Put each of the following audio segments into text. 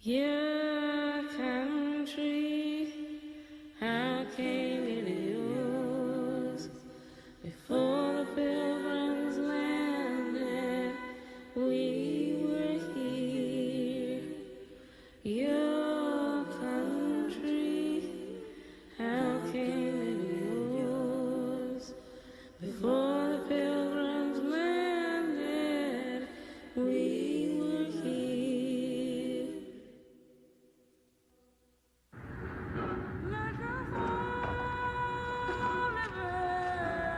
Your country, how came it yours? Before the pilgrims landed, we were here. Your country, how came it yours? Before the pilgrims landed, we were here. Like a holy baby girl,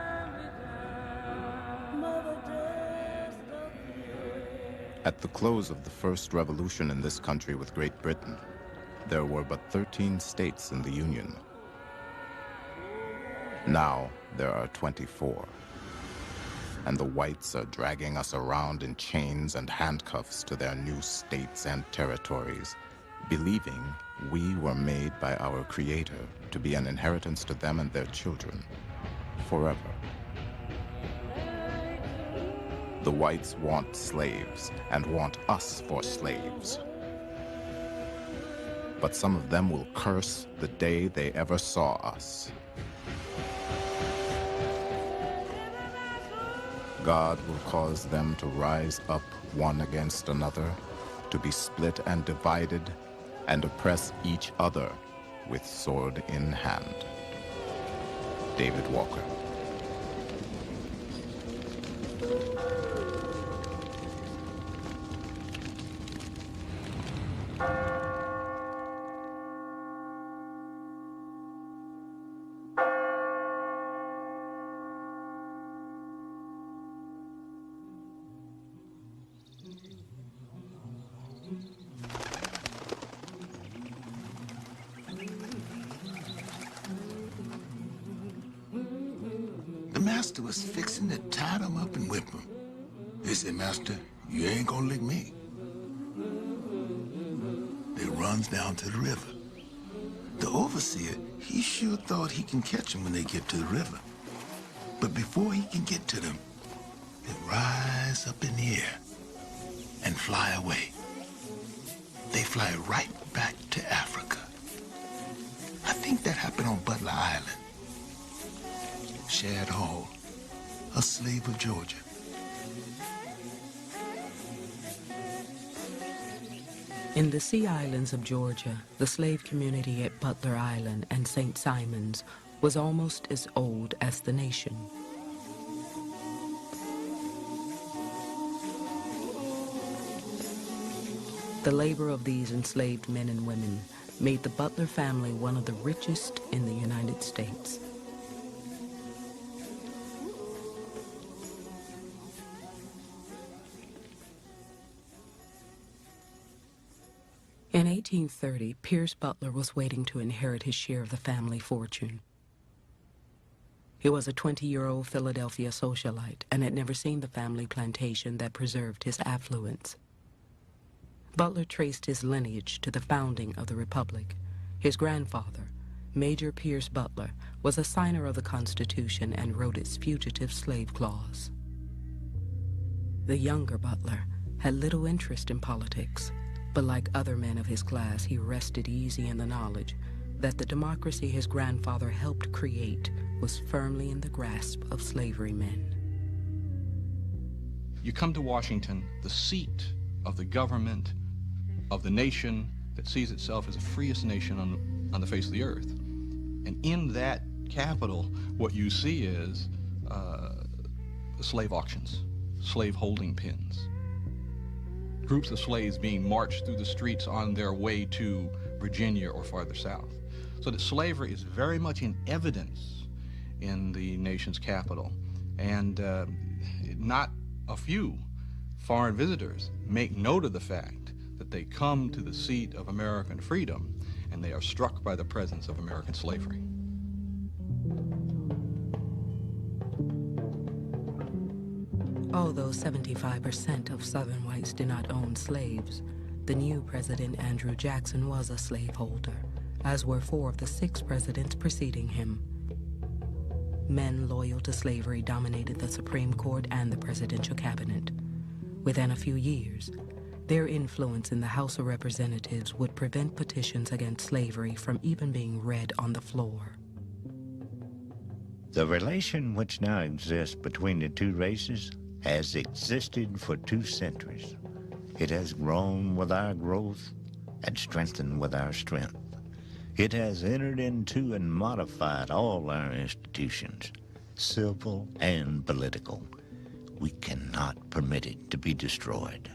mother dressed up here. At the close of the first revolution in this country with Great Britain, there were but 13 states in the Union. Now there are 24. And the whites are dragging us around in chains and handcuffs to their new states and territories, believing we were made by our Creator to be an inheritance to them and their children, forever. The whites want slaves and want us for slaves. But some of them will curse the day they ever saw us. God will cause them to rise up one against another, to be split and divided, and oppress each other with sword in hand. David Walker. The master was fixing to tie them up and whip them. They said, "Master, you ain't gonna lick me." They runs down to the river. The overseer, he sure thought he can catch them when they get to the river. But before he can get to them, they rise up in the air and fly away. They fly right back to Africa. I think that happened on Butler Island. Shad Hall, a slave of Georgia. In the Sea Islands of Georgia, the slave community at Butler Island and St. Simon's was almost as old as the nation. The labor of these enslaved men and women made the Butler family one of the richest in the United States. In 1830, Pierce Butler was waiting to inherit his share of the family fortune. He was a 20-year-old Philadelphia socialite and had never seen the family plantation that preserved his affluence. Butler traced his lineage to the founding of the Republic. His grandfather, Major Pierce Butler, was a signer of the Constitution and wrote its fugitive slave clause. The younger Butler had little interest in politics, but like other men of his class, he rested easy in the knowledge that the democracy his grandfather helped create was firmly in the grasp of slavery men. You come to Washington, the seat of the government of the nation that sees itself as the freest nation on the face of the earth. And in that capital, what you see is slave auctions, slave holding pens, groups of slaves being marched through the streets on their way to Virginia or farther south. So that slavery is very much in evidence in the nation's capital. And not a few foreign visitors make note of the fact that they come to the seat of American freedom and they are struck by the presence of American slavery. Although 75% of Southern whites did not own slaves, the new President Andrew Jackson was a slaveholder, as were 4 of the 6 presidents preceding him. Men loyal to slavery dominated the Supreme Court and the presidential cabinet. Within a few years, Their influence in the House of Representatives would prevent petitions against slavery from even being read on the floor. The relation which now exists between the two races has existed for 2 centuries. It has grown with our growth and strengthened with our strength. It has entered into and modified all our institutions, civil and political. We cannot permit it to be destroyed.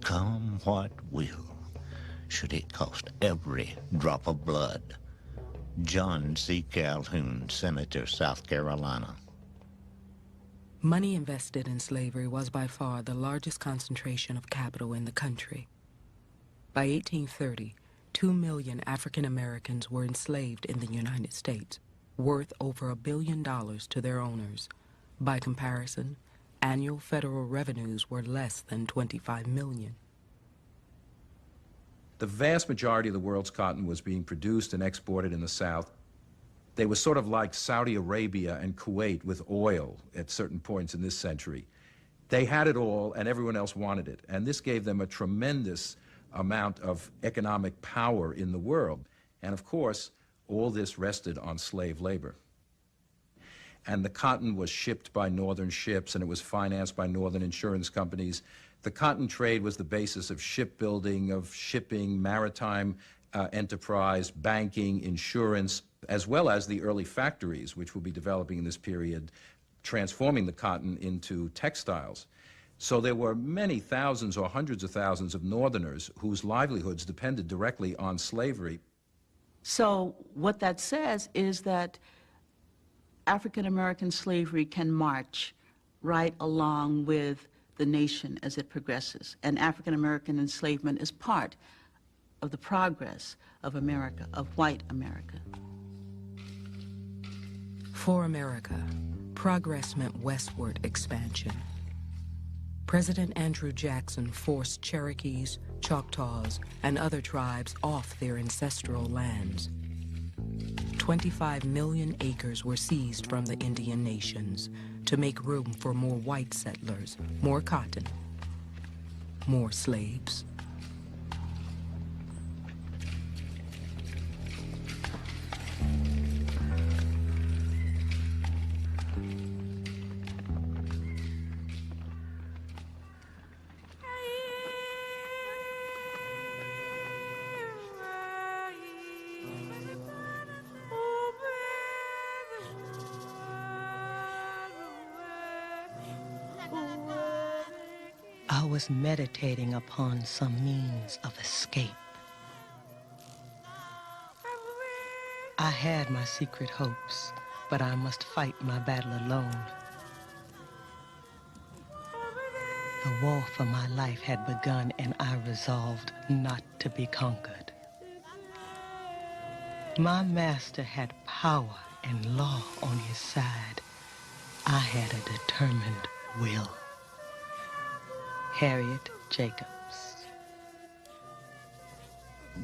Come what will, should it cost every drop of blood. John C. Calhoun, Senator, South Carolina. Money invested in slavery was by far the largest concentration of capital in the country. By 1830, 2 million African Americans were enslaved in the United States, worth over $1 billion to their owners. By comparison, annual federal revenues were less than $25 million. The vast majority of the world's cotton was being produced and exported in the South. They were sort of like Saudi Arabia and Kuwait with oil at certain points in this century. They had it all and everyone else wanted it. And this gave them a tremendous amount of economic power in the world. And of course, all this rested on slave labor. And the cotton was shipped by northern ships and it was financed by northern insurance companies. The cotton trade was the basis of shipbuilding, of shipping, maritime enterprise, banking, insurance, as well as the early factories, which will be developing in this period, transforming the cotton into textiles. So there were many thousands or hundreds of thousands of Northerners whose livelihoods depended directly on slavery. So what that says is that African American slavery can march right along with the nation as it progresses. And African American enslavement is part of the progress of America, of white America. For America, progress meant westward expansion. President Andrew Jackson forced Cherokees, Choctaws, and other tribes off their ancestral lands. 25 million acres were seized from the Indian nations to make room for more white settlers, more cotton, more slaves. I was meditating upon some means of escape. I had my secret hopes, but I must fight my battle alone. The war for my life had begun, and I resolved not to be conquered. My master had power and law on his side. I had a determined will. Harriet Jacobs.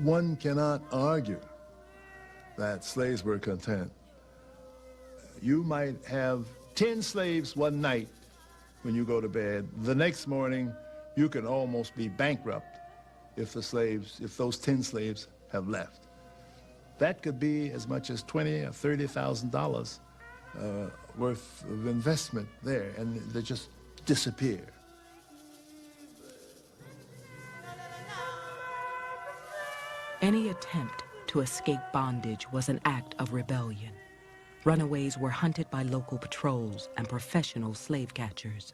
One cannot argue that slaves were content. You might have 10 slaves one night when you go to bed. The next morning, you can almost be bankrupt if those 10 slaves have left. That could be as much as $20,000 or $30,000 worth of investment there, and they just disappear. Any attempt to escape bondage was an act of rebellion. Runaways were hunted by local patrols and professional slave catchers.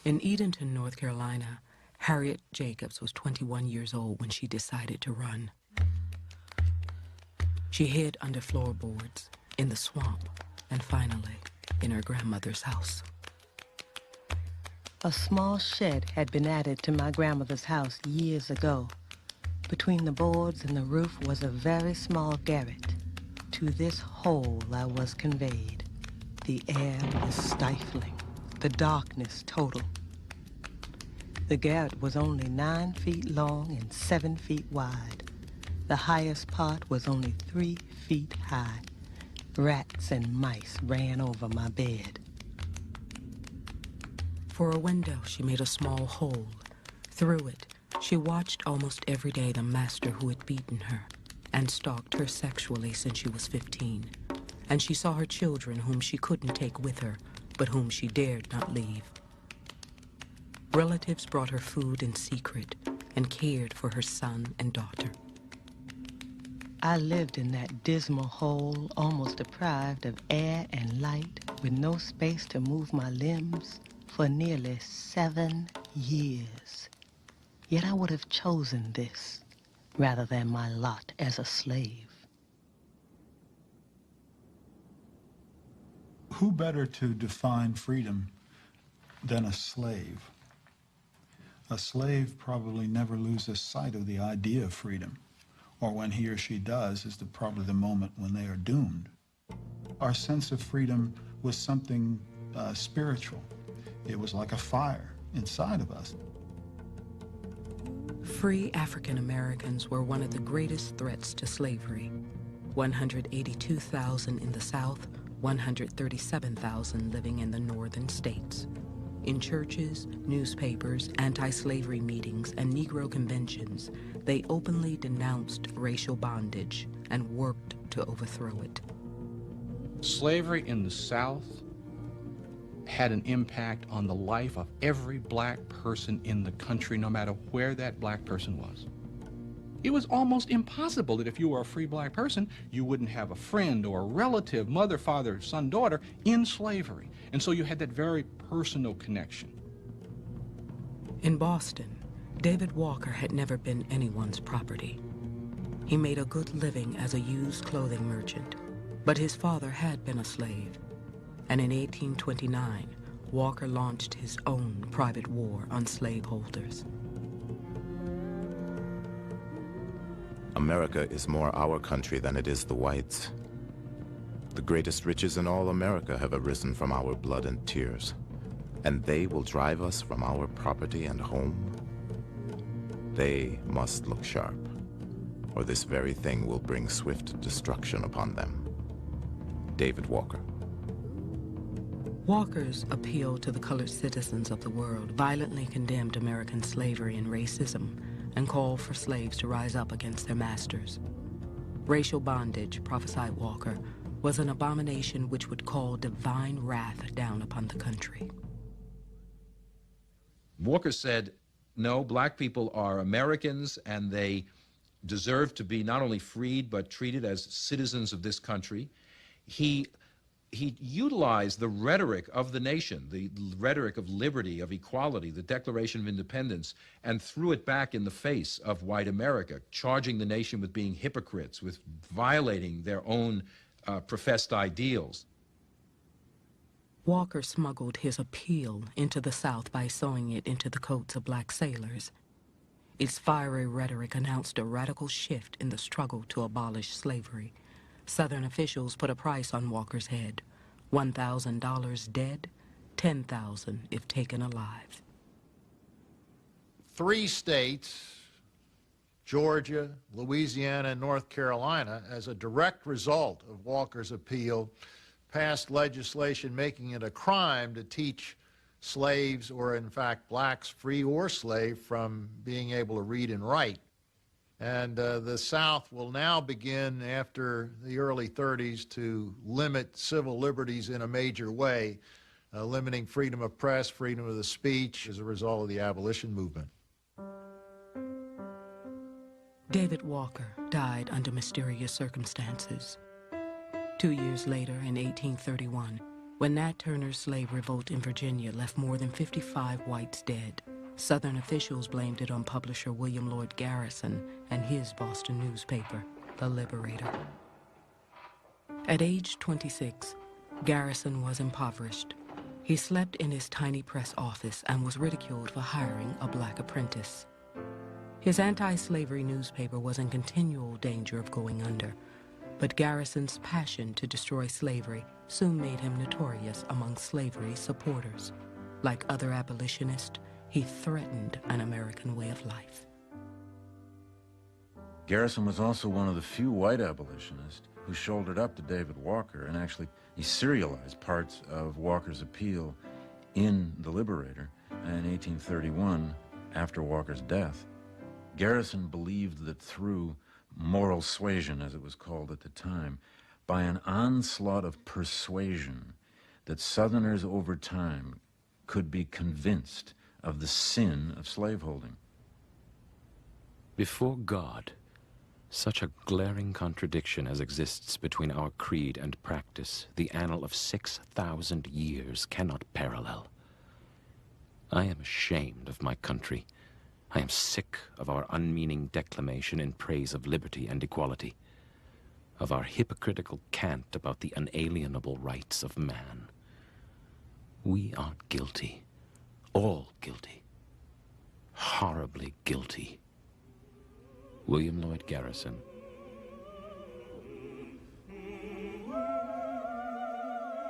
In Edenton, North Carolina, Harriet Jacobs was 21 years old when she decided to run. She hid under floorboards, in the swamp, and finally, in her grandmother's house. A small shed had been added to my grandmother's house years ago. Between the boards and the roof was a very small garret. To this hole I was conveyed. The air was stifling, the darkness total. The garret was only 9 feet long and 7 feet wide. The highest part was only 3 feet high. Rats and mice ran over my bed. For a window, she made a small hole. Through it, she watched almost every day the master who had beaten her and stalked her sexually since she was 15. And she saw her children whom she couldn't take with her, but whom she dared not leave. Relatives brought her food in secret and cared for her son and daughter. I lived in that dismal hole, almost deprived of air and light, with no space to move my limbs, for nearly 7 years. Yet I would have chosen this rather than my lot as a slave. Who better to define freedom than a slave? A slave probably never loses sight of the idea of freedom, or when he or she does is probably the moment when they are doomed. Our sense of freedom was something spiritual. It was like a fire inside of us. Free African Americans were one of the greatest threats to slavery. 182,000 in the South, 137,000 living in the northern states. In churches, newspapers, anti-slavery meetings, and Negro conventions, they openly denounced racial bondage and worked to overthrow it. Slavery in the South had an impact on the life of every black person in the country, no matter where that black person was. It was almost impossible that if you were a free black person, you wouldn't have a friend or a relative, mother, father, son, daughter, in slavery. And so you had that very personal connection. In Boston, David Walker had never been anyone's property. He made a good living as a used clothing merchant, but his father had been a slave. And in 1829, Walker launched his own private war on slaveholders. America is more our country than it is the whites. The greatest riches in all America have arisen from our blood and tears, and they will drive us from our property and home. They must look sharp, or this very thing will bring swift destruction upon them. David Walker. Walker's appeal to the colored citizens of the world violently condemned American slavery and racism and called for slaves to rise up against their masters. Racial bondage, prophesied Walker, was an abomination which would call divine wrath down upon the country. Walker said, no, black people are Americans and they deserve to be not only freed but treated as citizens of this country. He utilized the rhetoric of the nation, the rhetoric of liberty, of equality, the Declaration of Independence, and threw it back in the face of white America, charging the nation with being hypocrites, with violating their own professed ideals. Walker smuggled his appeal into the South by sewing it into the coats of black sailors. Its fiery rhetoric announced a radical shift in the struggle to abolish slavery. Southern officials put a price on Walker's head: $1,000 dead, $10,000 if taken alive. 3 states, Georgia, Louisiana, and North Carolina, as a direct result of Walker's appeal, passed legislation making it a crime to teach slaves, or in fact blacks, free or slave, from being able to read and write. And the South will now begin, after the early 30s, to limit civil liberties in a major way, limiting freedom of press, freedom of the speech, as a result of the abolition movement. David Walker died under mysterious circumstances. 2 years later, in 1831, when Nat Turner's slave revolt in Virginia left more than 55 whites dead, Southern officials blamed it on publisher William Lloyd Garrison and his Boston newspaper, The Liberator. At age 26, Garrison was impoverished. He slept in his tiny press office and was ridiculed for hiring a black apprentice. His anti-slavery newspaper was in continual danger of going under, but Garrison's passion to destroy slavery soon made him notorious among slavery supporters. Like other abolitionists, he threatened an American way of life. Garrison was also one of the few white abolitionists who shouldered up to David Walker, and actually he serialized parts of Walker's appeal in The Liberator in 1831, after Walker's death, Garrison believed that through moral suasion, as it was called at the time, by an onslaught of persuasion, that Southerners over time could be convinced of the sin of slaveholding. Before God, such a glaring contradiction as exists between our creed and practice, the annal of 6,000 years cannot parallel. I am ashamed of my country. I am sick of our unmeaning declamation in praise of liberty and equality, of our hypocritical cant about the unalienable rights of man. We are guilty, all guilty, horribly guilty. William Lloyd Garrison.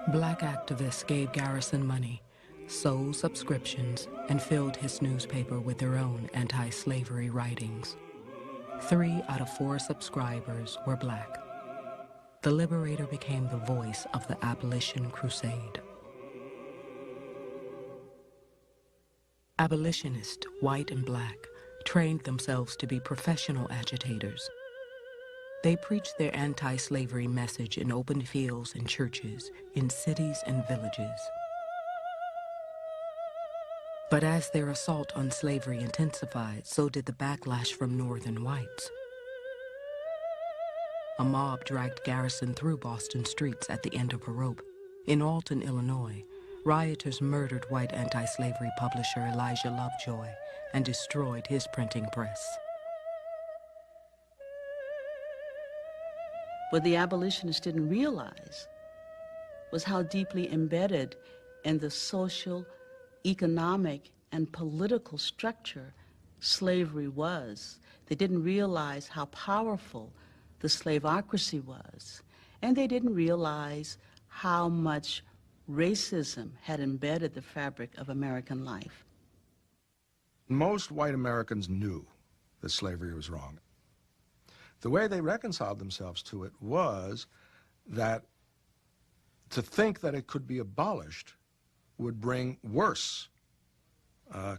Black activists gave Garrison money, sold subscriptions, and filled his newspaper with their own anti-slavery writings. 3 out of 4 subscribers were black. The Liberator became the voice of the abolition crusade. Abolitionists, white and black, trained themselves to be professional agitators. They preached their anti-slavery message in open fields and churches, in cities and villages. But as their assault on slavery intensified, so did the backlash from Northern whites. A mob dragged Garrison through Boston streets at the end of a rope. In Alton, Illinois, rioters murdered white anti-slavery publisher Elijah Lovejoy and destroyed his printing press. What the abolitionists didn't realize was how deeply embedded in the social, economic, and political structure slavery was. They didn't realize how powerful the slaveocracy was, and they didn't realize how much racism had embedded the fabric of American life. Most white Americans knew that slavery was wrong. The way they reconciled themselves to it was that to think that it could be abolished would bring worse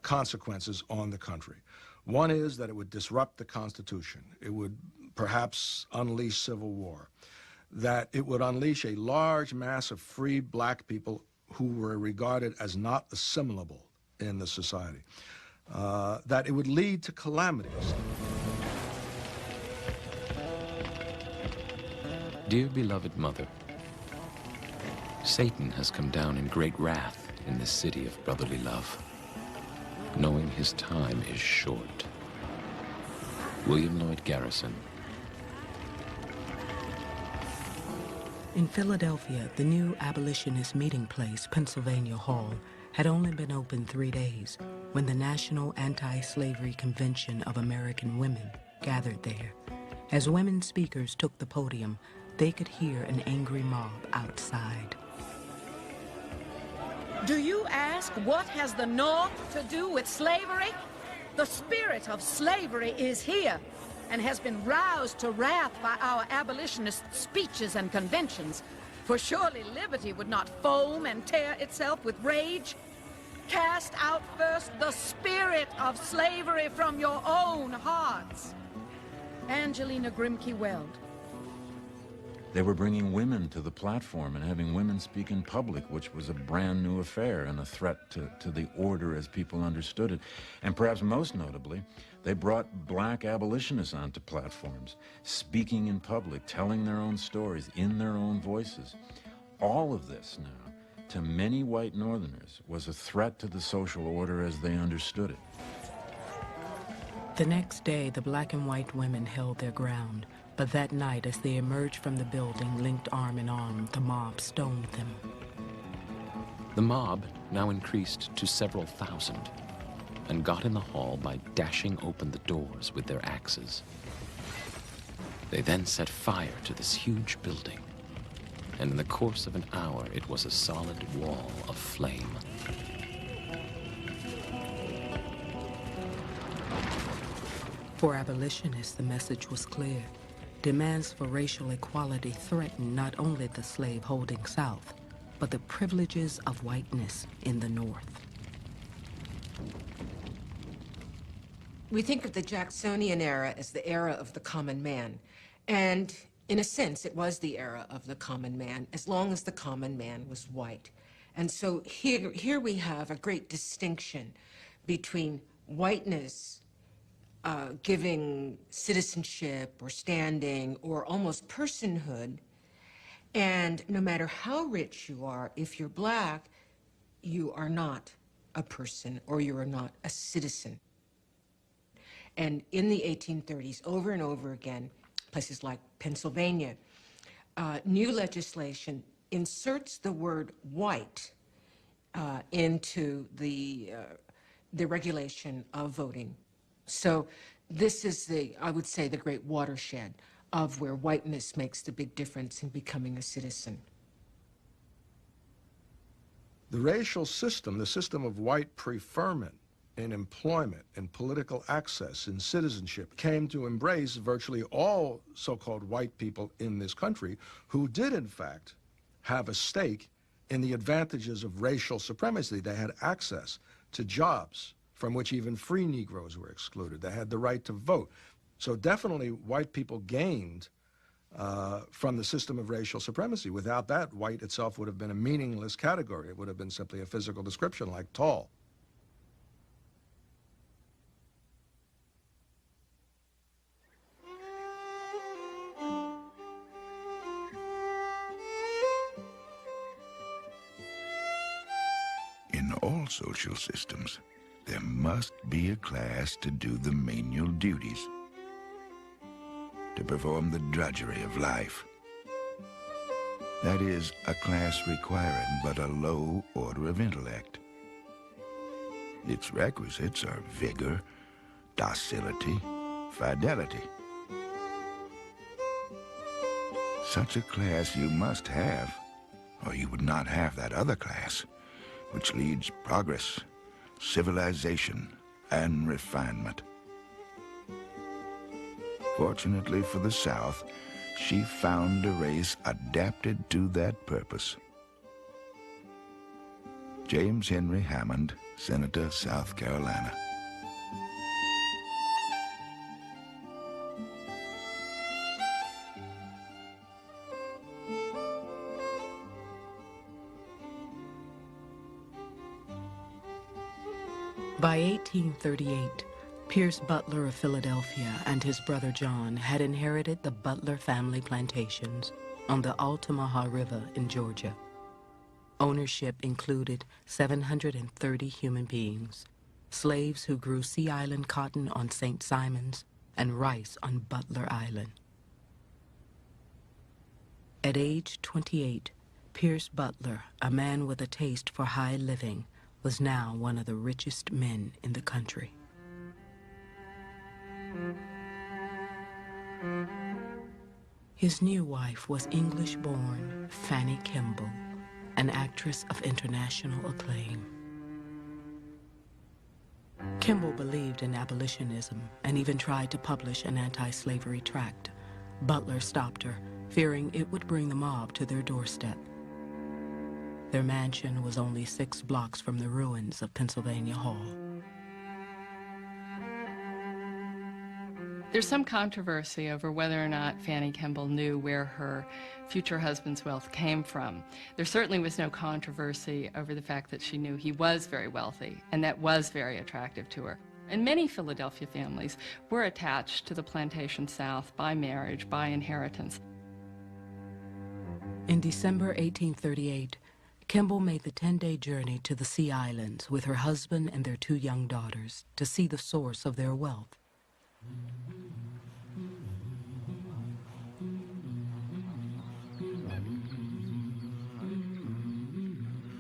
consequences on the country. One is that it would disrupt the Constitution. It would perhaps unleash civil war. That it would unleash a large mass of free black people who were regarded as not assimilable in the society. That it would lead to calamities. Dear beloved mother, Satan has come down in great wrath in this city of brotherly love, knowing his time is short. William Lloyd Garrison. In Philadelphia, the new abolitionist meeting place, Pennsylvania Hall, had only been open 3 days when the National Anti-Slavery Convention of American Women gathered there. As women speakers took the podium, they could hear an angry mob outside. Do you ask, what has the North to do with slavery? The spirit of slavery is here and has been roused to wrath by our abolitionist speeches and conventions. For surely liberty would not foam and tear itself with rage. Cast out first the spirit of slavery from your own hearts. Angelina Grimke Weld. They were bringing women to the platform and having women speak in public, which was a brand new affair and a threat to the order as people understood it. And perhaps most notably, they brought black abolitionists onto platforms, speaking in public, telling their own stories in their own voices. All of this now, to many white Northerners, was a threat to the social order as they understood it. The next day, the black and white women held their ground. But that night, as they emerged from the building, linked arm in arm, the mob stoned them. The mob now increased to several thousand and got in the hall by dashing open the doors with their axes. They then set fire to this huge building, and in the course of an hour, it was a solid wall of flame. For abolitionists, the message was clear. Demands for racial equality threatened not only the slave-holding South, but the privileges of whiteness in the North. We think of the Jacksonian era as the era of the common man. And in a sense, it was the era of the common man, as long as the common man was white. And so here we have a great distinction between whiteness giving citizenship or standing or almost personhood. And no matter how rich you are, if you're black, you are not a person or you are not a citizen. And in the 1830s, over and over again, places like Pennsylvania, new legislation inserts the word white into the regulation of voting. So this is I would say, the great watershed of where whiteness makes the big difference in becoming a citizen. The racial system, the system of white preferment in employment, in political access, in citizenship, came to embrace virtually all so-called white people in this country who did, in fact, have a stake in the advantages of racial supremacy. They had access to jobs from which even free Negroes were excluded. They had the right to vote. So definitely white people gained from the system of racial supremacy. Without that, white itself would have been a meaningless category. It would have been simply a physical description like tall. In all social systems, there must be a class to do the menial duties, to perform the drudgery of life. That is, a class requiring but a low order of intellect. Its requisites are vigor, docility, fidelity. Such a class you must have, or you would not have that other class, which leads progress, civilization, and refinement. Fortunately for the South, she found a race adapted to that purpose. James Henry Hammond, Senator, South Carolina. By 1838, Pierce Butler of Philadelphia and his brother John had inherited the Butler family plantations on the Altamaha River in Georgia. Ownership included 730 human beings, slaves who grew Sea Island cotton on St. Simon's and rice on Butler Island. At age 28, Pierce Butler, a man with a taste for high living, was now one of the richest men in the country. His new wife was English-born Fanny Kemble, an actress of international acclaim. Kemble believed in abolitionism and even tried to publish an anti-slavery tract. Butler stopped her, fearing it would bring the mob to their doorstep. Their mansion was only 6 blocks from the ruins of Pennsylvania Hall. There's some controversy over whether or not Fanny Kemble knew where her future husband's wealth came from. There certainly was no controversy over the fact that she knew he was very wealthy, and that was very attractive to her. And many Philadelphia families were attached to the plantation South by marriage, by inheritance. In December 1838, Kemble made the 10-day journey to the Sea Islands with her husband and their 2 young daughters to see the source of their wealth.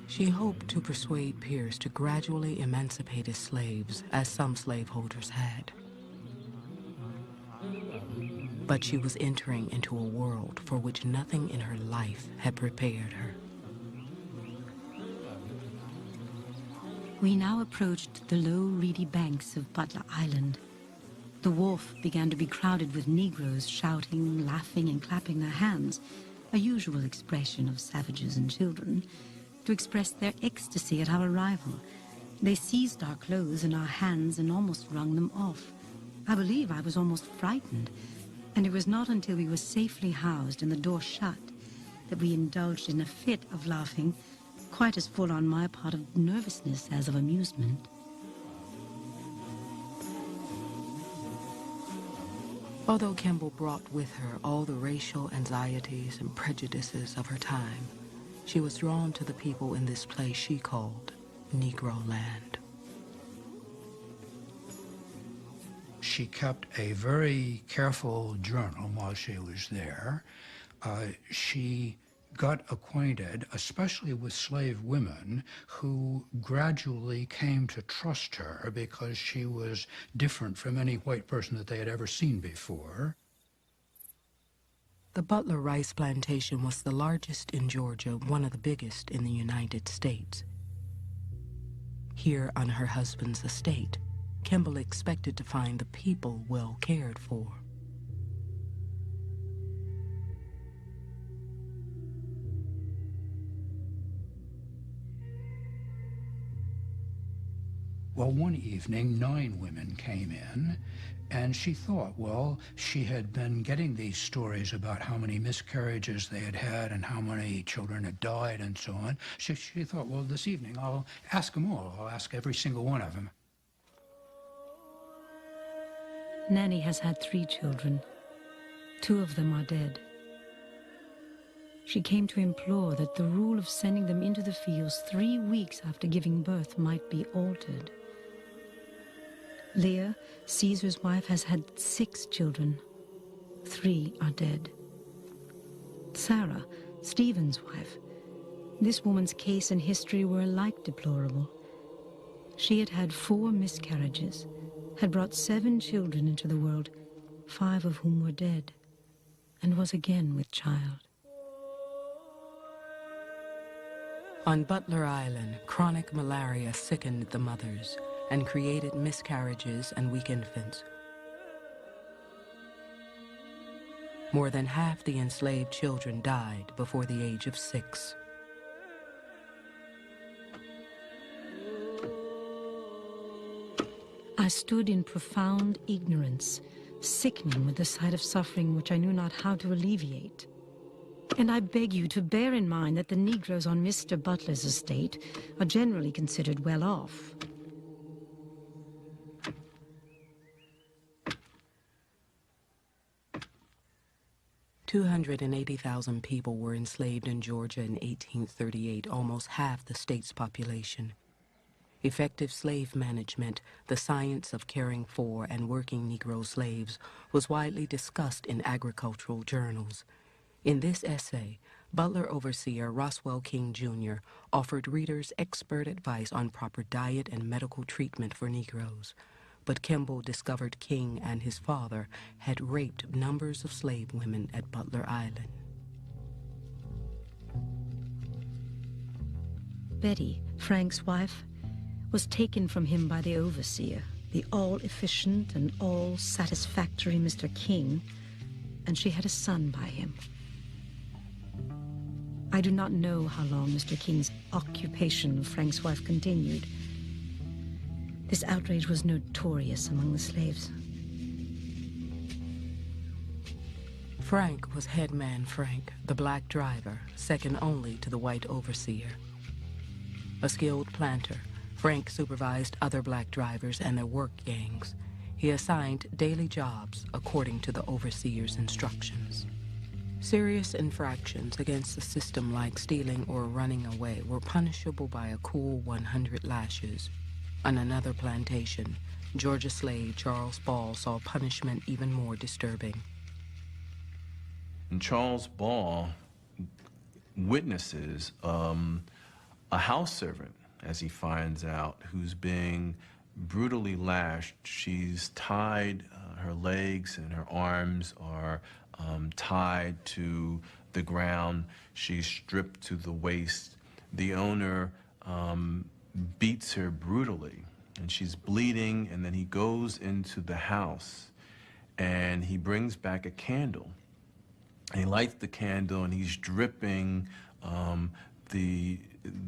She hoped to persuade Pierce to gradually emancipate his slaves, as some slaveholders had. But she was entering into a world for which nothing in her life had prepared her. We now approached the low, reedy banks of Butler Island. The wharf began to be crowded with Negroes shouting, laughing, and clapping their hands, a usual expression of savages and children. to express their ecstasy at our arrival. They seized our clothes in our hands and almost wrung them off. I believe I was almost frightened, and it was not until we were safely housed and the door shut that we indulged in a fit of laughing, quite as full on my part of nervousness as of amusement. Although Kimball brought with her all the racial anxieties and prejudices of her time, she was drawn to the people in this place she called Negro Land. She kept a very careful journal while she was there. She got acquainted, especially with slave women, who gradually came to trust her because she was different from any white person that they had ever seen before. The Butler Rice Plantation was the largest in Georgia, one of the biggest in the United States. Here on her husband's estate, Kimball expected to find the people well cared for. Well, one evening, 9 women came in, and she thought, well, she had been getting these stories about how many miscarriages they had had and how many children had died and so on. She thought, well, this evening I'll ask them all. I'll ask every single one of them. Nanny has had 3 children. 2 of them are dead. She came to implore that the rule of sending them into the fields 3 weeks after giving birth might be altered. Leah, Caesar's wife, has had 6 children. 3 are dead. Sarah, Stephen's wife, this woman's case and history were alike deplorable. She had had 4 miscarriages, had brought 7 children into the world, 5 of whom were dead, and was again with child. On Butler Island, chronic malaria sickened the mothers and created miscarriages and weak infants. More than half the enslaved children died before the age of 6. I stood in profound ignorance, sickening with the sight of suffering which I knew not how to alleviate. And I beg you to bear in mind that the Negroes on Mr. Butler's estate are generally considered well off. $280,000 people were enslaved in Georgia in 1838, almost half the state's population. Effective slave management, the science of caring for and working Negro slaves, was widely discussed in agricultural journals. In this essay, Butler overseer Roswell King Jr. offered readers expert advice on proper diet and medical treatment for Negroes. But Kimball discovered King and his father had raped numbers of slave women at Butler Island. Betty, Frank's wife, was taken from him by the overseer, the all-efficient and all-satisfactory Mr. King, and she had a son by him. I do not know how long Mr. King's occupation of Frank's wife continued. This outrage was notorious among the slaves. Frank was headman Frank, the black driver, second only to the white overseer. A skilled planter, Frank supervised other black drivers and their work gangs. He assigned daily jobs according to the overseer's instructions. Serious infractions against the system like stealing or running away were punishable by a cool 100 lashes. On another plantation, Georgia slave Charles Ball saw punishment even more disturbing. And Charles Ball witnesses a house servant, as he finds out, who's being brutally lashed. She's tied, her legs and her arms are tied to the ground. She's stripped to the waist. The owner beats her brutally, and she's bleeding, and then he goes into the house, and he brings back a candle. And he lights the candle, and he's dripping the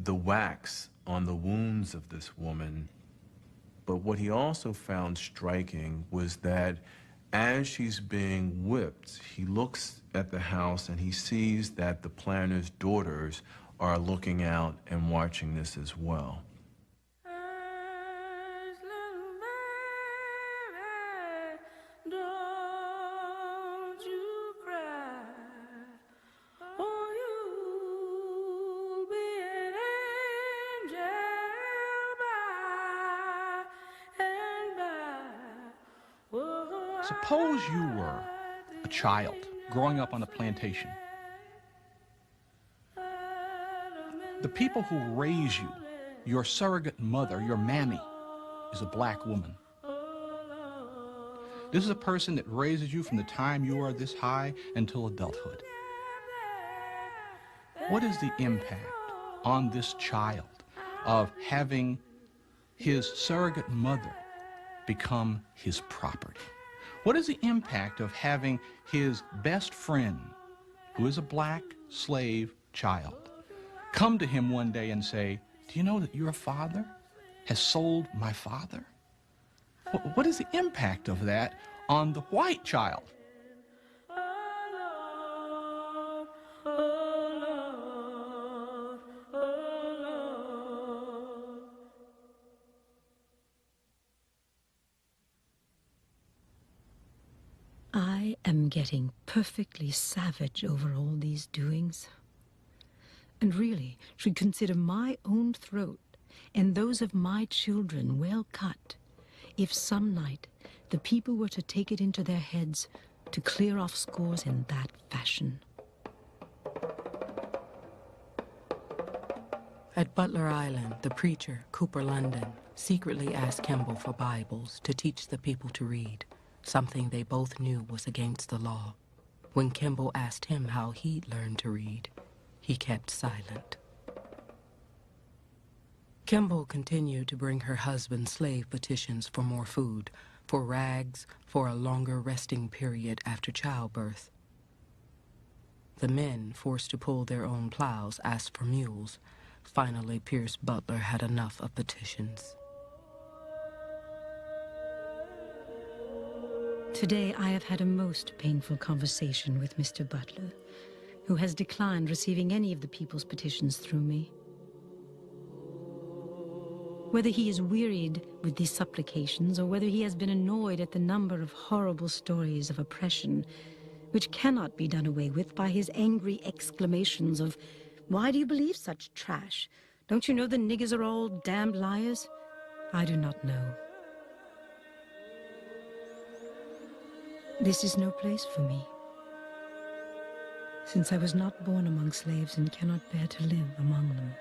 wax on the wounds of this woman. But what he also found striking was that as she's being whipped, he looks at the house and he sees that the planter's daughters are looking out and watching this as well. Suppose you were a child growing up on a plantation. The people who raise you, your surrogate mother, your mammy, is a black woman. This is a person that raises you from the time you are this high until adulthood. What is the impact on this child of having his surrogate mother become his property? What is the impact of having his best friend, who is a black slave child, come to him one day and say, "Do you know that your father has sold my father?" What is the impact of that on the white child? I am getting perfectly savage over all these doings, and really should consider my own throat and those of my children well cut if some night the people were to take it into their heads to clear off scores in that fashion. At Butler Island, the preacher, Cooper London, secretly asked Kimball for Bibles to teach the people to read, something they both knew was against the law. When Kimball asked him how he'd learned to read, he kept silent. Kimball continued to bring her husband slave petitions for more food, for rags, for a longer resting period after childbirth. The men, forced to pull their own plows, asked for mules. Finally, Pierce Butler had enough of petitions. Today I have had a most painful conversation with Mr. Butler, who has declined receiving any of the people's petitions through me. Whether he is wearied with these supplications, or whether he has been annoyed at the number of horrible stories of oppression, which cannot be done away with by his angry exclamations of, "Why do you believe such trash? Don't you know the niggers are all damned liars?" I do not know. This is no place for me, since I was not born among slaves and cannot bear to live among them.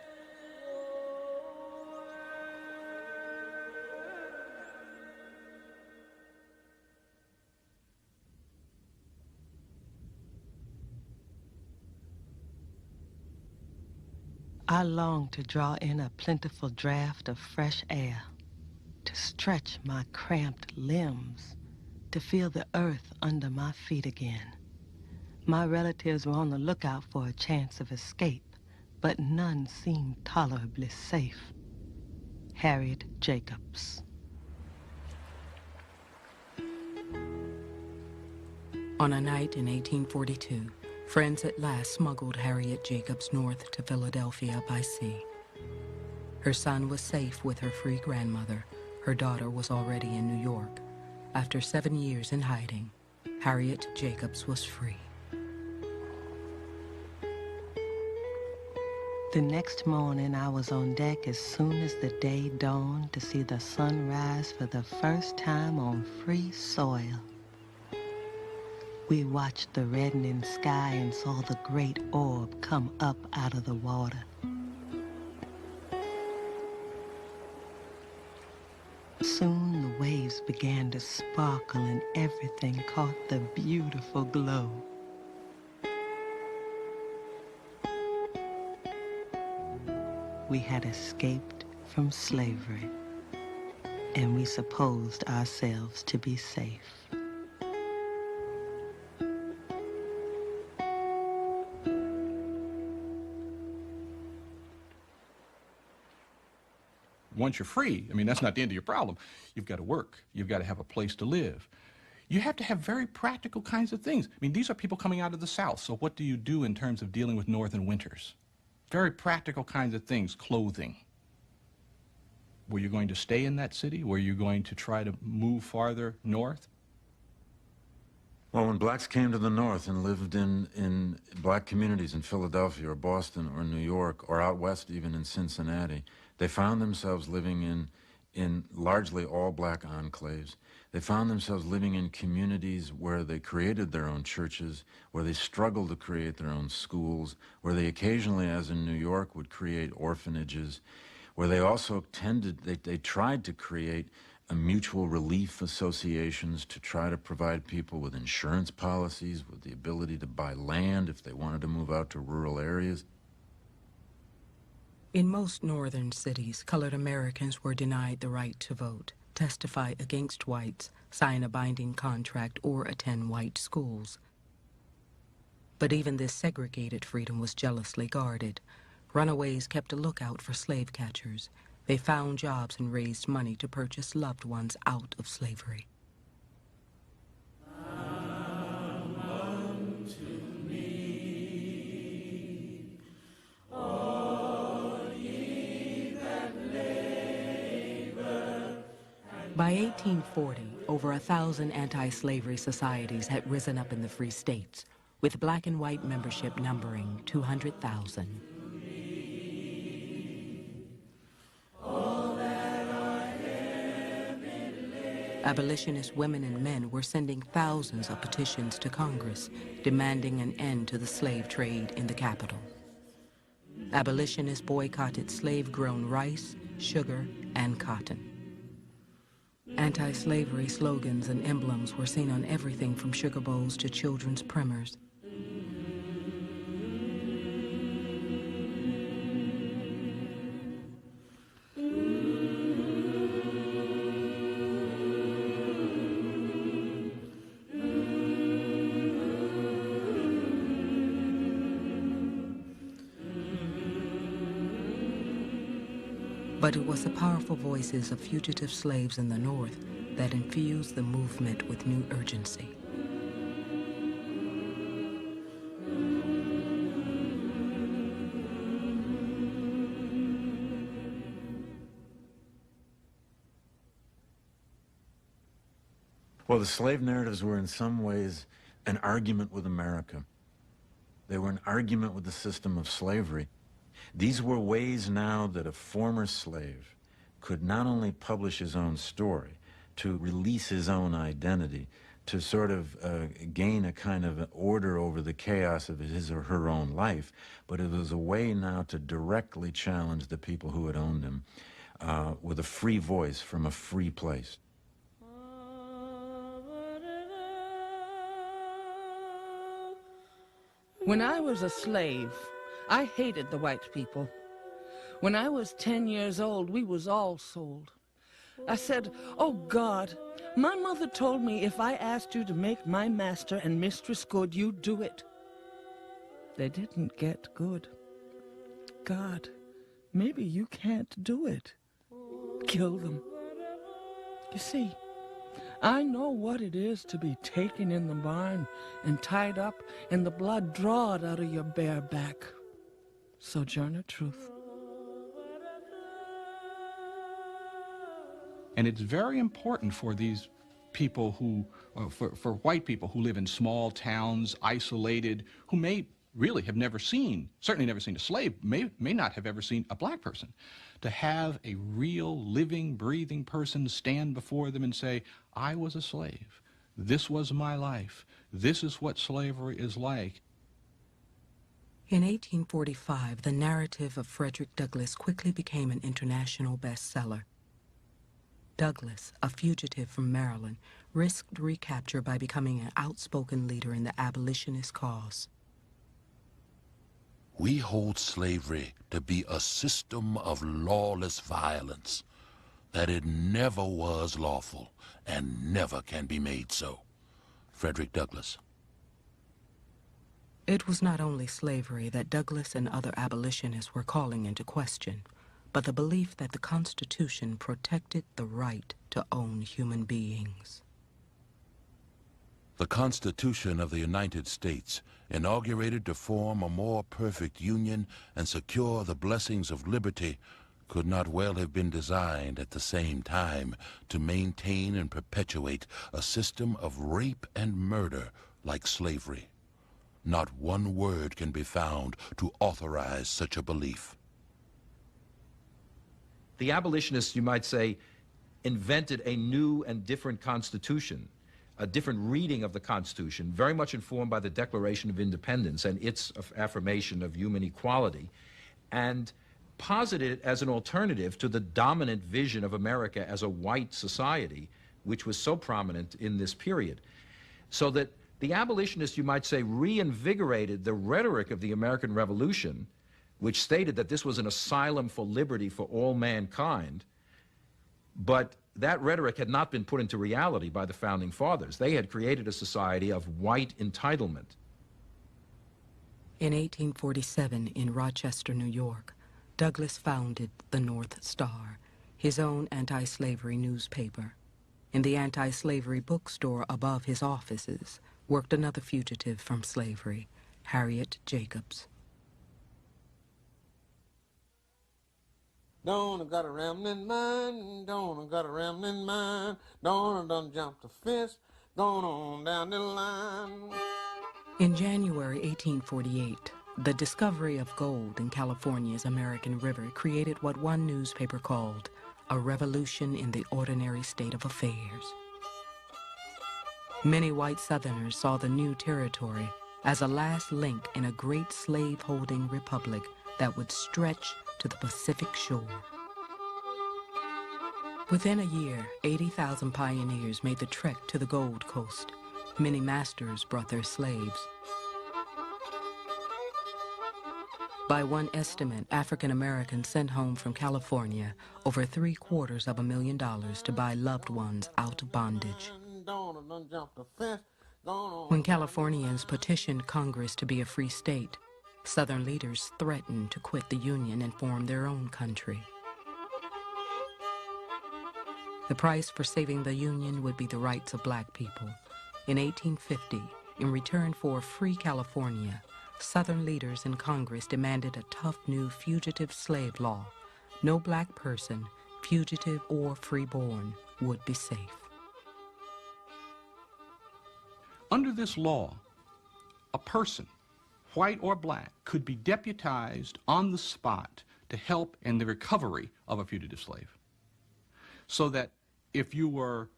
I long to draw in a plentiful draught of fresh air, to stretch my cramped limbs, to feel the earth under my feet again. My relatives were on the lookout for a chance of escape, but none seemed tolerably safe. Harriet Jacobs. On a night in 1842, friends at last smuggled Harriet Jacobs north to Philadelphia by sea. Her son was safe with her free grandmother. Her daughter was already in New York. After 7 years in hiding, Harriet Jacobs was free. The next morning, I was on deck as soon as the day dawned to see the sun rise for the first time on free soil. We watched the reddening sky and saw the great orb come up out of the water. Soon the waves began to sparkle and everything caught the beautiful glow. We had escaped from slavery, and we supposed ourselves to be safe. once you're free, I mean, that's not the end of your problem. You've got to work. You've got to have a place to live. You have to have very practical kinds of things. I mean, these are people coming out of the South, so what do you do in terms of dealing with northern winters? Very practical kinds of things, clothing. Were you going to stay in that city? Were you going to try to move farther north? Well, when blacks came to the North and lived in black communities in Philadelphia or Boston or New York or out west even in Cincinnati, they found themselves living in largely all black enclaves. They found themselves living in communities where they created their own churches, where they struggled to create their own schools, where they occasionally, as in New York, would create orphanages, where they also they tried to create mutual relief associations to try to provide people with insurance policies, with the ability to buy land if they wanted to move out to rural areas. In most northern cities, colored Americans were denied the right to vote, testify against whites, sign a binding contract, or attend white schools. But even this segregated freedom was jealously guarded. Runaways kept a lookout for slave catchers. They found jobs and raised money to purchase loved ones out of slavery. By 1840, over 1,000 anti-slavery societies had risen up in the free states, with black and white membership numbering 200,000. Abolitionist women and men were sending thousands of petitions to Congress, demanding an end to the slave trade in the capital. Abolitionists boycotted slave-grown rice, sugar, and cotton. Anti-slavery slogans and emblems were seen on everything from sugar bowls to children's primers. But it was the powerful voices of fugitive slaves in the North that infused the movement with new urgency. Well, the slave narratives were in some ways an argument with America. They were an argument with the system of slavery. These were ways now that a former slave could not only publish his own story, to release his own identity, to sort of gain a kind of order over the chaos of his or her own life, but it was a way now to directly challenge the people who had owned him with a free voice from a free place. When I was a slave, I hated the white people. When I was 10 years old, we was all sold. I said, "Oh God, my mother told me if I asked you to make my master and mistress good, you'd do it." They didn't get good. God, maybe you can't do it. Kill them. You see, I know what it is to be taken in the barn and tied up and the blood drawed out of your bare back. Sojourner Truth. And it's very important for these people who, for white people who live in small towns, isolated, who may really have never seen, certainly never seen a slave, may not have ever seen a black person, to have a real living, breathing person stand before them and say, I was a slave. This was my life. This is what slavery is like. In 1845, the narrative of Frederick Douglass quickly became an international bestseller. Douglass, a fugitive from Maryland, risked recapture by becoming an outspoken leader in the abolitionist cause. We hold slavery to be a system of lawless violence, that it never was lawful and never can be made so. Frederick Douglass. It was not only slavery that Douglass and other abolitionists were calling into question, but the belief that the Constitution protected the right to own human beings. The Constitution of the United States, inaugurated to form a more perfect union and secure the blessings of liberty, could not well have been designed at the same time to maintain and perpetuate a system of rape and murder like slavery. Not one word can be found to authorize such a belief. The abolitionists, you might say, invented a new and different Constitution, a different reading of the Constitution, very much informed by the Declaration of Independence and its affirmation of human equality, and posited it as an alternative to the dominant vision of America as a white society, which was so prominent in this period. So that the abolitionists, you might say, reinvigorated the rhetoric of the American Revolution, which stated that this was an asylum for liberty for all mankind, but that rhetoric had not been put into reality by the Founding Fathers. They had created a society of white entitlement. In 1847, in Rochester, New York, Douglass founded the North Star, his own anti-slavery newspaper. In the anti-slavery bookstore above his offices worked another fugitive from slavery, Harriet Jacobs. Don't got a rambling mind, don't got a rambling mind, don't jump the fence, going on down the line. In January 1848, the discovery of gold in California's American River created what one newspaper called a revolution in the ordinary state of affairs. Many white Southerners saw the new territory as a last link in a great slave-holding republic that would stretch to the Pacific shore. Within a year, 80,000 pioneers made the trek to the Gold Coast. Many masters brought their slaves. By one estimate, African Americans sent home from California over $750,000 to buy loved ones out of bondage. When Californians petitioned Congress to be a free state, Southern leaders threatened to quit the Union and form their own country. The price for saving the Union would be the rights of black people. In 1850, in return for a free California, Southern leaders in Congress demanded a tough new fugitive slave law. No black person, fugitive or freeborn, would be safe. Under this law, a person, white or black, could be deputized on the spot to help in the recovery of a fugitive slave. So that if you were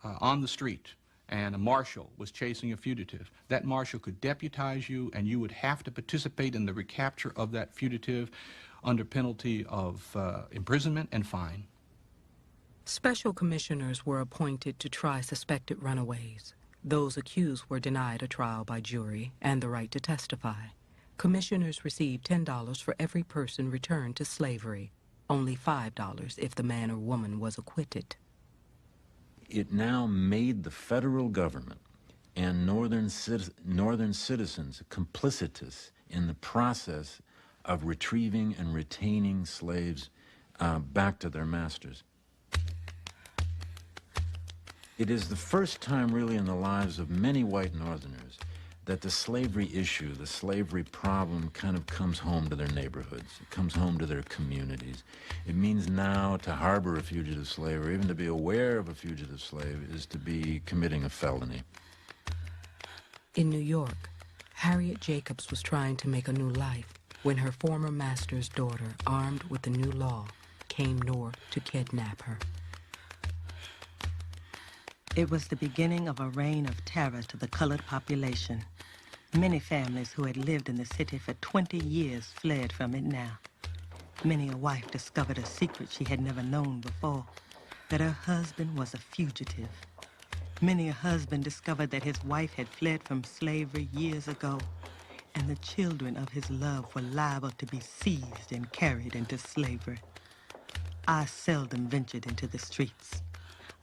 on the street and a marshal was chasing a fugitive, that marshal could deputize you and you would have to participate in the recapture of that fugitive under penalty of imprisonment and fine. Special commissioners were appointed to try suspected runaways. Those accused were denied a trial by jury and the right to testify. Commissioners received $10 for every person returned to slavery, only $5 if the man or woman was acquitted. It now made the federal government and northern citizens complicitous in the process of retrieving and retaining slaves back to their masters. It is the first time really in the lives of many white Northerners that the slavery issue, the slavery problem kind of comes home to their neighborhoods. It comes home to their communities. It means now to harbor a fugitive slave or even to be aware of a fugitive slave is to be committing a felony. In New York, Harriet Jacobs was trying to make a new life when her former master's daughter, armed with the new law, came north to kidnap her. It was the beginning of a reign of terror to the colored population. Many families who had lived in the city for 20 years fled from it now. Many a wife discovered a secret she had never known before, that her husband was a fugitive. Many a husband discovered that his wife had fled from slavery years ago, and the children of his love were liable to be seized and carried into slavery. I seldom ventured into the streets.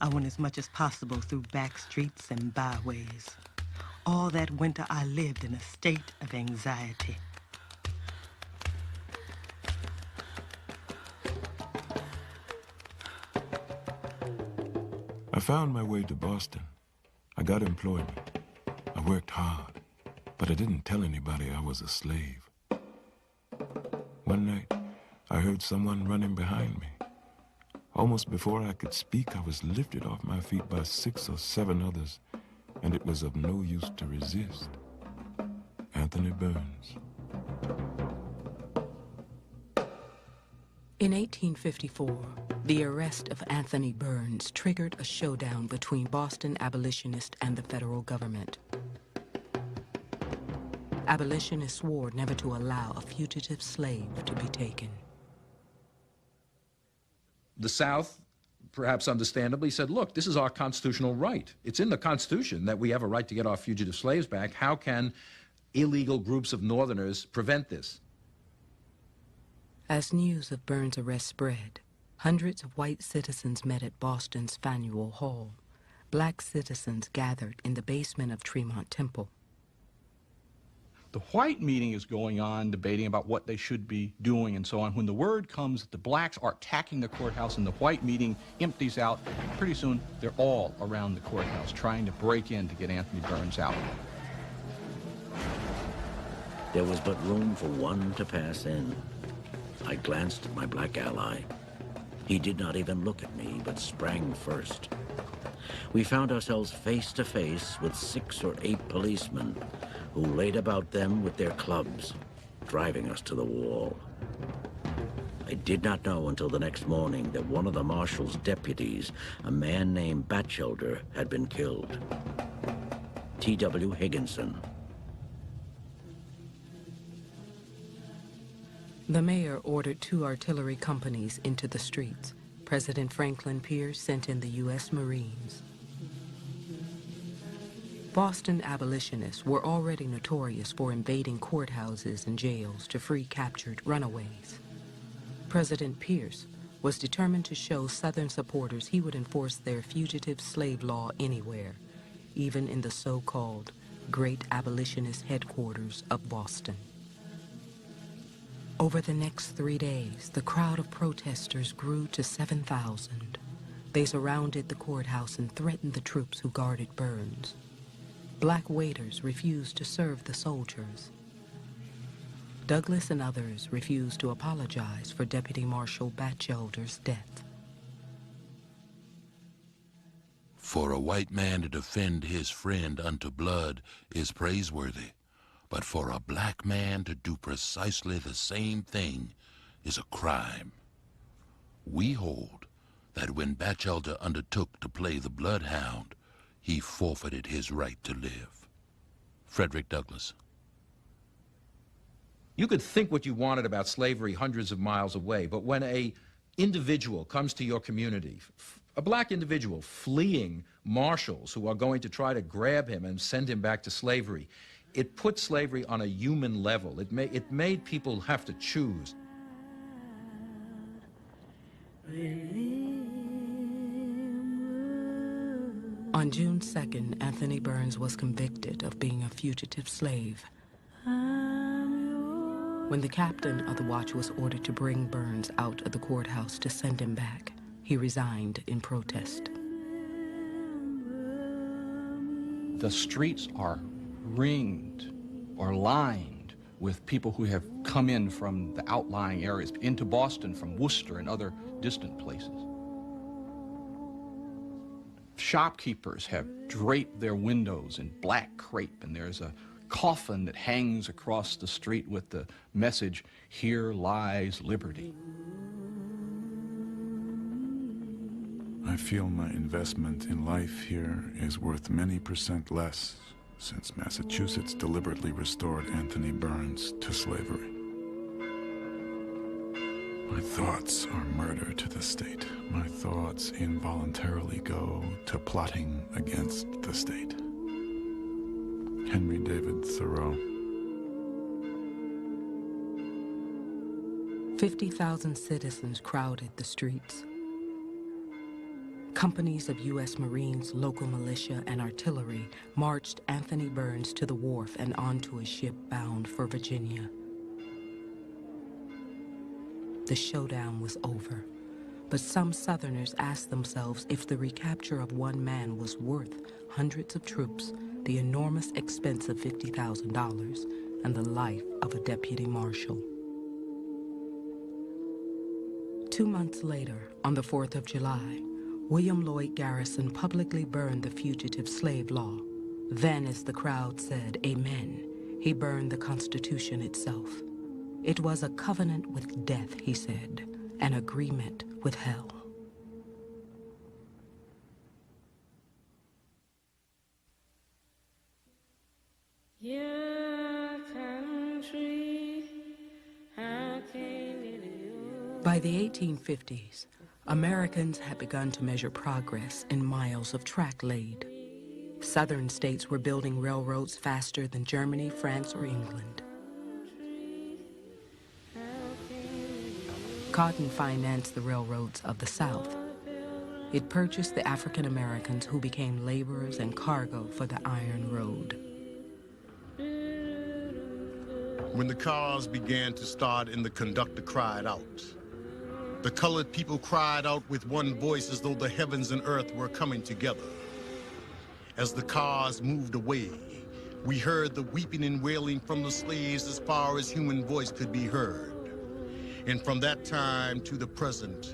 I went as much as possible through back streets and byways. All that winter I lived in a state of anxiety. found my way to Boston. I got employment. I worked hard, but I didn't tell anybody I was a slave. One night, I heard someone running behind me. Almost before I could speak, I was lifted off my feet by 6 or 7 others, and it was of no use to resist. Anthony Burns. In 1854, the arrest of Anthony Burns triggered a showdown between Boston abolitionists and the federal government. Abolitionists swore never to allow a fugitive slave to be taken. The South, perhaps understandably, said, look, this is our constitutional right. It's in the Constitution that we have a right to get our fugitive slaves back. How can illegal groups of Northerners prevent this? As news of Burns' arrest spread, hundreds of white citizens met at Boston's Faneuil Hall. Black citizens gathered in the basement of Tremont Temple. The white meeting is going on, debating about what they should be doing and so on. When the word comes that the blacks are attacking the courthouse and the white meeting empties out, pretty soon they're all around the courthouse trying to break in to get Anthony Burns out. There was but room for one to pass in. I glanced at my black ally. He did not even look at me, but sprang first. We found ourselves face to face with 6 or 8 policemen who laid about them with their clubs, driving us to the wall. I did not know until the next morning that one of the marshal's deputies, a man named Batchelder, had been killed. T.W. Higginson. The mayor ordered 2 artillery companies into the streets. President Franklin Pierce sent in the U.S. Marines. Boston abolitionists were already notorious for invading courthouses and jails to free captured runaways. President Pierce was determined to show Southern supporters he would enforce their fugitive slave law anywhere, even in the so-called Great Abolitionist headquarters of Boston. Over the next 3 days, the crowd of protesters grew to 7,000. They surrounded the courthouse and threatened the troops who guarded Burns. Black waiters refused to serve the soldiers. Douglas and others refused to apologize for Deputy Marshal Batchelder's death. For a white man to defend his friend unto blood is praiseworthy, but for a black man to do precisely the same thing is a crime. We hold that when Batchelder undertook to play the bloodhound, he forfeited his right to live. Frederick Douglass. You could think what you wanted about slavery hundreds of miles away, but when a individual comes to your community, a black individual fleeing marshals who are going to try to grab him and send him back to slavery, it put slavery on a human level. It made people have to choose. On June 2nd, Anthony Burns was convicted of being a fugitive slave. When the captain of the watch was ordered to bring Burns out of the courthouse to send him back, he resigned in protest. The streets are ringed or lined with people who have come in from the outlying areas, into Boston from Worcester and other distant places. Shopkeepers have draped their windows in black crepe, and there's a coffin that hangs across the street with the message, "Here lies liberty." I feel my investment in life here is worth many % less since Massachusetts deliberately restored Anthony Burns to slavery. My thoughts are murder to the state. My thoughts involuntarily go to plotting against the state. Henry David Thoreau. 50,000 citizens crowded the streets. Companies of U.S. Marines, local militia, and artillery marched Anthony Burns to the wharf and onto a ship bound for Virginia. The showdown was over, But some Southerners asked themselves if the recapture of one man was worth hundreds of troops, the enormous expense of $50,000, and the life of a deputy marshal. 2 months later, on the 4th of July, William Lloyd Garrison publicly burned the fugitive slave law. Then, as the crowd said, "Amen," he burned the Constitution itself. It was a covenant with death, he said, an agreement with hell. By the 1850s, Americans had begun to measure progress in miles of track laid. Southern states were building railroads faster than Germany, France, or England. Cotton financed the railroads of the South. It purchased the African Americans who became laborers and cargo for the Iron Road. When the cars began to start and the conductor cried out, the colored people cried out with one voice as though the heavens and earth were coming together. As the cars moved away, we heard the weeping and wailing from the slaves as far as human voice could be heard. And from that time to the present,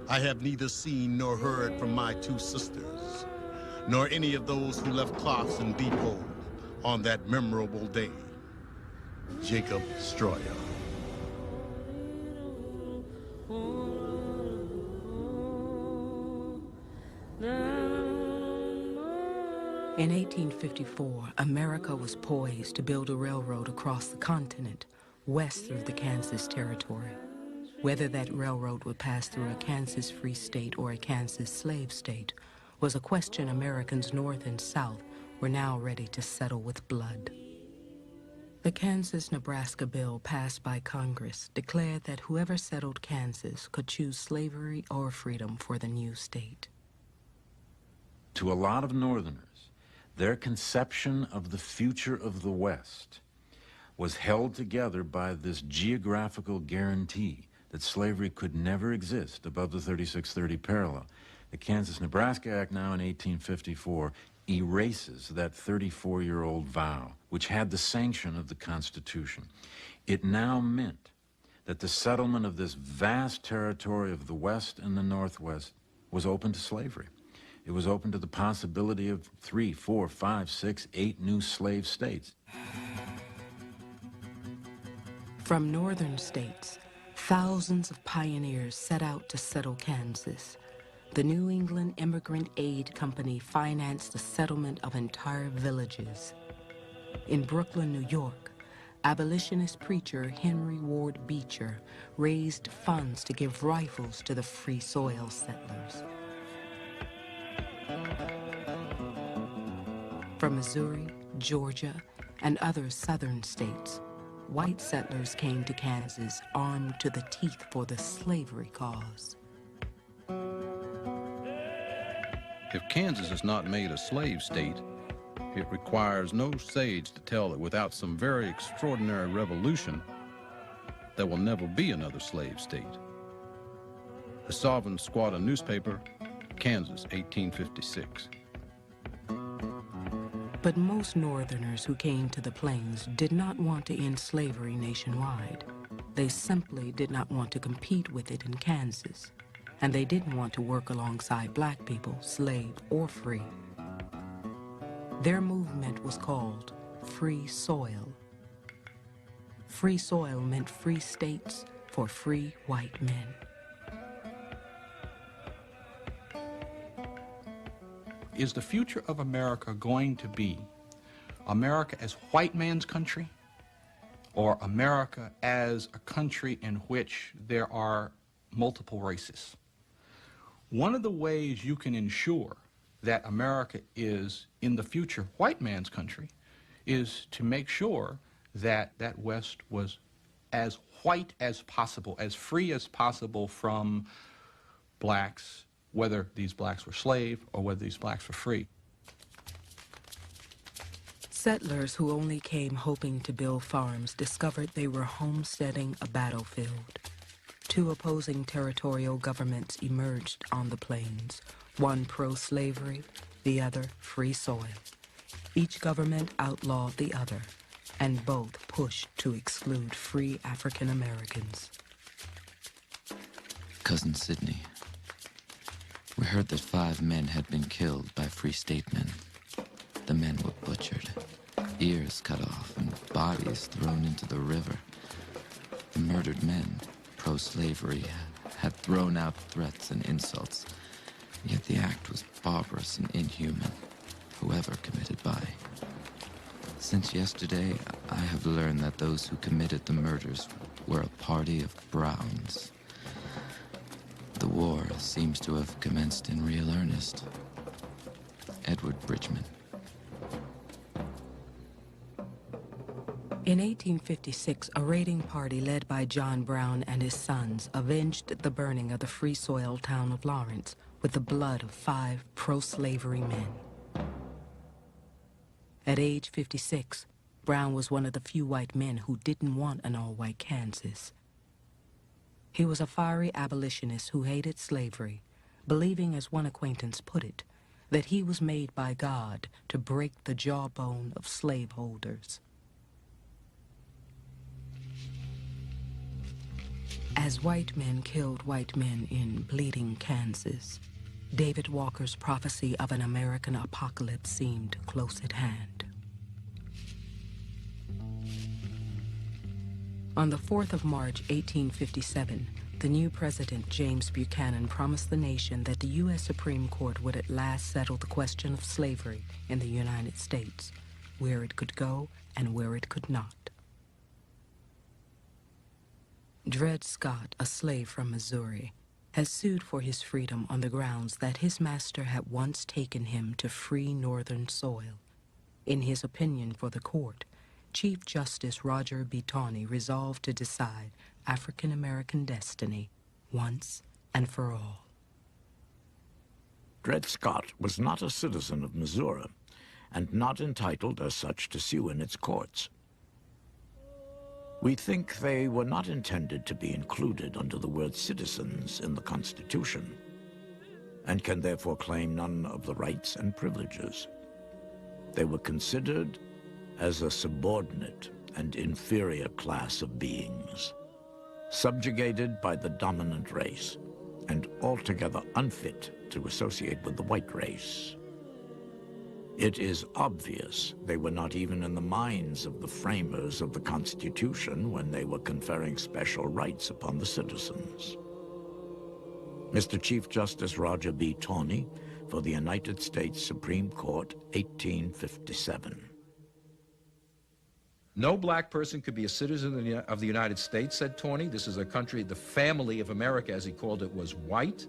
I have neither seen nor heard from my two sisters, nor any of those who left Clarkson Depot on that memorable day. Jacob Stroyer. In 1854, America was poised to build a railroad across the continent, west through the Kansas Territory. Whether that railroad would pass through a Kansas Free State or a Kansas Slave State was a question Americans North and South were now ready to settle with blood. The Kansas-Nebraska bill passed by Congress declared that whoever settled Kansas could choose slavery or freedom for the new state. To a lot of Northerners, their conception of the future of the West was held together by this geographical guarantee that slavery could never exist above the 3630 parallel. The Kansas-Nebraska Act now in 1854 erases that 34-year-old vow, which had the sanction of the Constitution. It now meant that the settlement of this vast territory of the West and the Northwest was open to slavery. It was open to the possibility of 3, 4, 5, 6, 8 new slave states. From northern states, thousands of pioneers set out to settle Kansas. The New England Immigrant Aid Company financed the settlement of entire villages. In Brooklyn, New York, abolitionist preacher Henry Ward Beecher raised funds to give rifles to the Free Soil settlers. From Missouri, Georgia, and other southern states, white settlers came to Kansas armed to the teeth for the slavery cause. If Kansas is not made a slave state, it requires no sage to tell that without some very extraordinary revolution, there will never be another slave state. The Sovereign Squatter newspaper, Kansas, 1856. But most Northerners who came to the plains did not want to end slavery nationwide. They simply did not want to compete with it in Kansas. And they didn't want to work alongside black people, slave or free. Their movement was called Free Soil. Free soil meant free states for free white men. Is the future of America going to be America as white man's country, or America as a country in which there are multiple races? One of the ways you can ensure that America is, in the future, white man's country is to make sure that that West was as white as possible, as free as possible from blacks, whether these blacks were slave or whether these blacks were free. Settlers who only came hoping to build farms discovered they were homesteading a battlefield. Two opposing territorial governments emerged on the plains, one pro-slavery, the other free soil. Each government outlawed the other, and both pushed to exclude free African Americans. Cousin Sidney, we heard that 5 men had been killed by Free State men. The men were butchered, ears cut off, and bodies thrown into the river. The murdered men, pro-slavery, had thrown out threats and insults, yet the act was barbarous and inhuman, whoever committed by. Since yesterday, I have learned that those who committed the murders were a party of Browns. The war seems to have commenced in real earnest. Edward Bridgman. In 1856, a raiding party led by John Brown and his sons avenged the burning of the free soil town of Lawrence with the blood of 5 pro-slavery men. At age 56, Brown was one of the few white men who didn't want an all-white Kansas. He was a fiery abolitionist who hated slavery, believing, as one acquaintance put it, that he was made by God to break the jawbone of slaveholders. As white men killed white men in bleeding Kansas, David Walker's prophecy of an American apocalypse seemed close at hand. On the 4th of March, 1857, the new president, James Buchanan, promised the nation that the U.S. Supreme Court would at last settle the question of slavery in the United States, where it could go and where it could not. Dred Scott, a slave from Missouri, has sued for his freedom on the grounds that his master had once taken him to free northern soil. In his opinion for the court, Chief Justice Roger B. Taney resolved to decide African American destiny once and for all. Dred Scott was not a citizen of Missouri and not entitled as such to sue in its courts. We think they were not intended to be included under the word citizens in the Constitution, and can therefore claim none of the rights and privileges. They were considered as a subordinate and inferior class of beings, subjugated by the dominant race, and altogether unfit to associate with the white race. It is obvious they were not even in the minds of the framers of the Constitution when they were conferring special rights upon the citizens. Mr. Chief Justice Roger B. Taney for the United States Supreme Court, 1857. No black person could be a citizen of the United States, said Taney. This is a country, the family of America, as he called it, was white.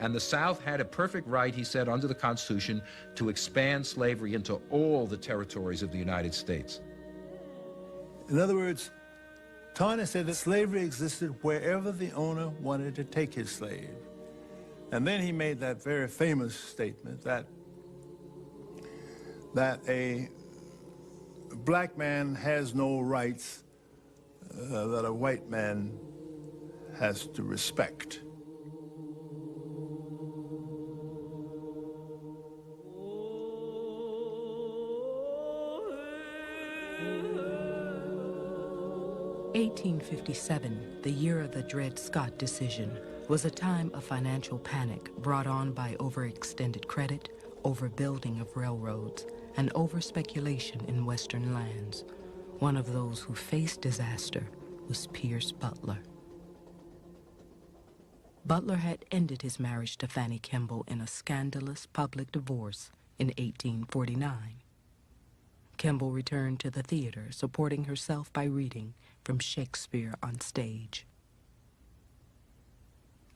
And the South had a perfect right, he said, under the Constitution, to expand slavery into all the territories of the United States. In other words, Taney said that slavery existed wherever the owner wanted to take his slave. And then he made that very famous statement that a black man has no rights that a white man has to respect. In 1857, the year of the Dred Scott decision, was a time of financial panic brought on by overextended credit, overbuilding of railroads, and over-speculation in Western lands. One of those who faced disaster was Pierce Butler. Butler had ended his marriage to Fanny Kemble in a scandalous public divorce in 1849. Kemble returned to the theater, supporting herself by reading from Shakespeare on stage.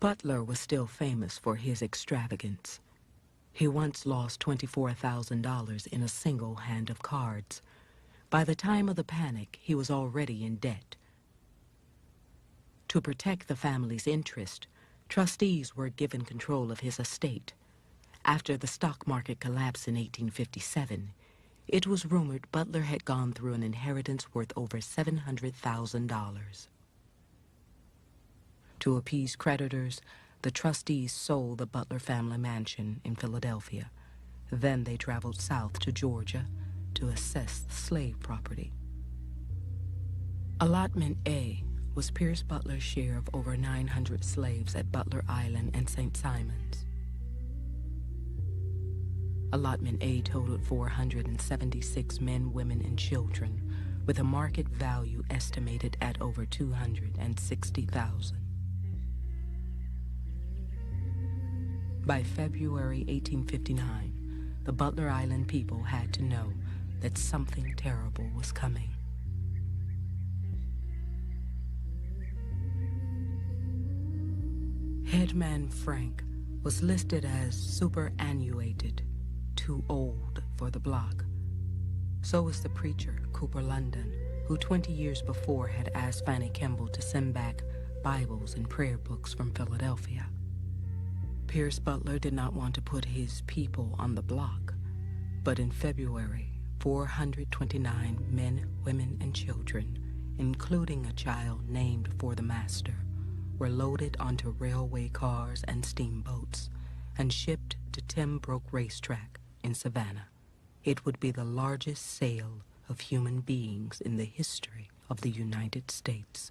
Butler was still famous for his extravagance. He once lost $24,000 in a single hand of cards. By the time of the panic, he was already in debt. To protect the family's interest, trustees were given control of his estate. After the stock market collapse in 1857, it was rumored Butler had gone through an inheritance worth over $700,000. To appease creditors, the trustees sold the Butler family mansion in Philadelphia. Then they traveled south to Georgia to assess the slave property. Allotment A was Pierce Butler's share of over 900 slaves at Butler Island and St. Simons. Allotment A totaled 476 men, women, and children, with a market value estimated at over $260,000. By February 1859, the Butler Island people had to know that something terrible was coming. Headman Frank was listed as superannuated, too old for the block. So was the preacher, Cooper London, who 20 years before had asked Fanny Kemble to send back Bibles and prayer books from Philadelphia. Pierce Butler did not want to put his people on the block, but in February, 429 men, women, and children, including a child named for the master, were loaded onto railway cars and steamboats and shipped to Tim Brook Racetrack in Savannah. It would be the largest sale of human beings in the history of the United States.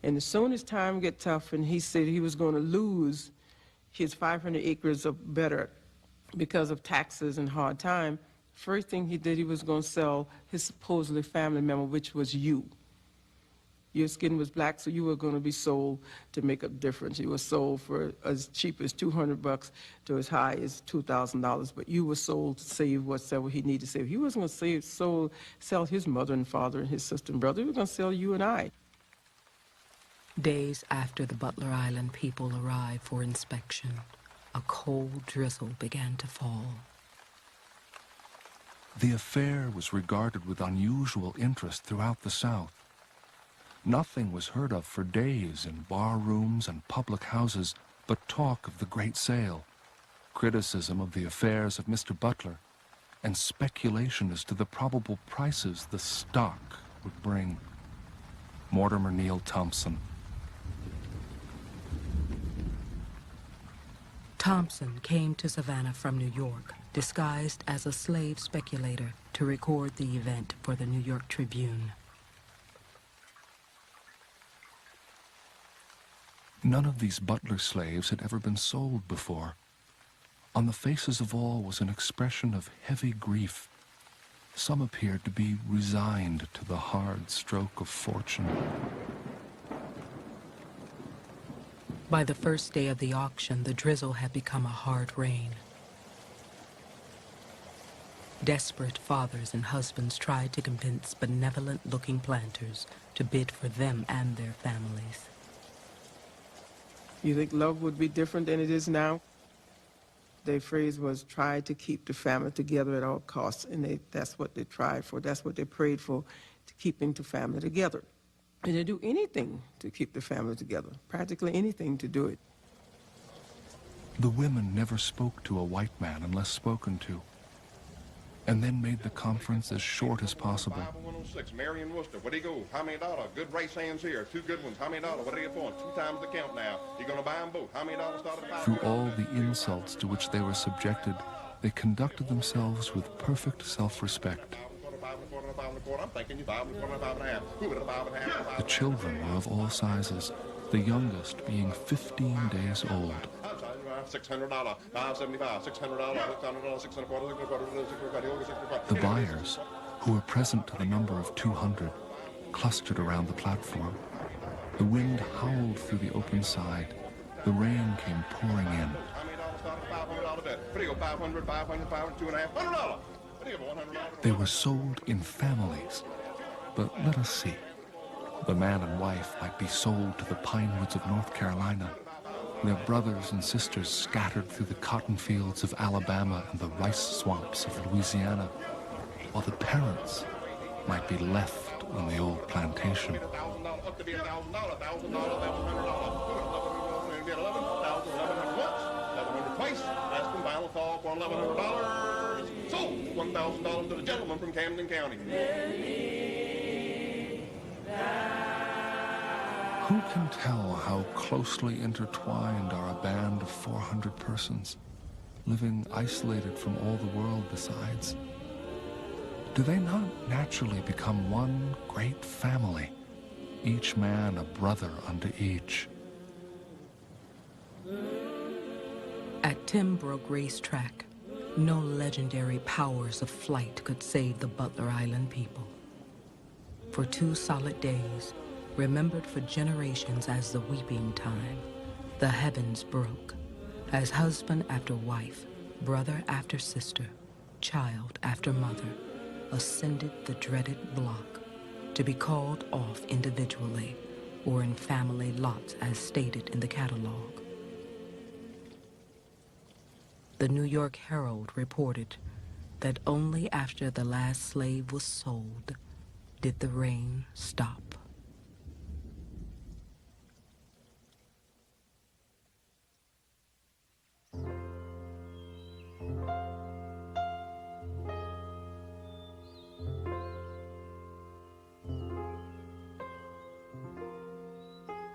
And as soon as time get tough and he said he was going to lose his 500 acres or better because of taxes and hard time, first thing he did, he was going to sell his supposedly family member, which was you. Your skin was black, so you were going to be sold to make a difference. You were sold for as cheap as $200 to as high as $2,000, but you were sold to save whatever he needed to save. He wasn't going to sell his mother and father and his sister and brother. He was going to sell you and I. Days after the Butler Island people arrived for inspection, a cold drizzle began to fall. The affair was regarded with unusual interest throughout the South. Nothing was heard of for days in bar rooms and public houses but talk of the great sale, criticism of the affairs of Mr. Butler, and speculation as to the probable prices the stock would bring. Mortimer Neal Thompson. Thompson came to Savannah from New York, disguised as a slave speculator, to record the event for the New York Tribune. None of these Butler slaves had ever been sold before. On the faces of all was an expression of heavy grief. Some appeared to be resigned to the hard stroke of fortune. By the first day of the auction, the drizzle had become a hard rain. Desperate fathers and husbands tried to convince benevolent-looking planters to bid for them and their families. You think love would be different than it is now? Their phrase was, try to keep the family together at all costs, and that's what they tried for. That's what they prayed for, to keeping the family together. And they do anything to keep the family together, practically anything to do it. The women never spoke to a white man unless spoken to, and then made the conference as short as possible. 106, Marion Worcester, what do you go? How many dollars? Good race hands here, 2 good ones. How many dollars? What are you for? 2 times the count now. You're going to buy them both. How many dollars started to buy? Through all the insults to which they were subjected, they conducted themselves with perfect self-respect. The children were of all sizes, the youngest being 15 days old. $600, $575, $600, $600, $600. The buyers, who were present to the number of 200, clustered around the platform. The wind howled through the open side. The rain came pouring in. They were sold in families. But let us see. The man and wife might be sold to the pine woods of North Carolina, their brothers and sisters scattered through the cotton fields of Alabama and the rice swamps of Louisiana, while the parents might be left on the old plantation. Sold $1,000 to the gentleman from Camden County. Who can tell how closely intertwined are a band of 400 persons, living isolated from all the world besides? Do they not naturally become one great family, each man a brother unto each? At Timbrook Racetrack, no legendary powers of flight could save the Butler Island people. For 2 solid days, remembered for generations as the weeping time, the heavens broke, as husband after wife, brother after sister, child after mother, ascended the dreaded block, to be called off individually or in family lots as stated in the catalog. The New York Herald reported that only after the last slave was sold did the rain stop.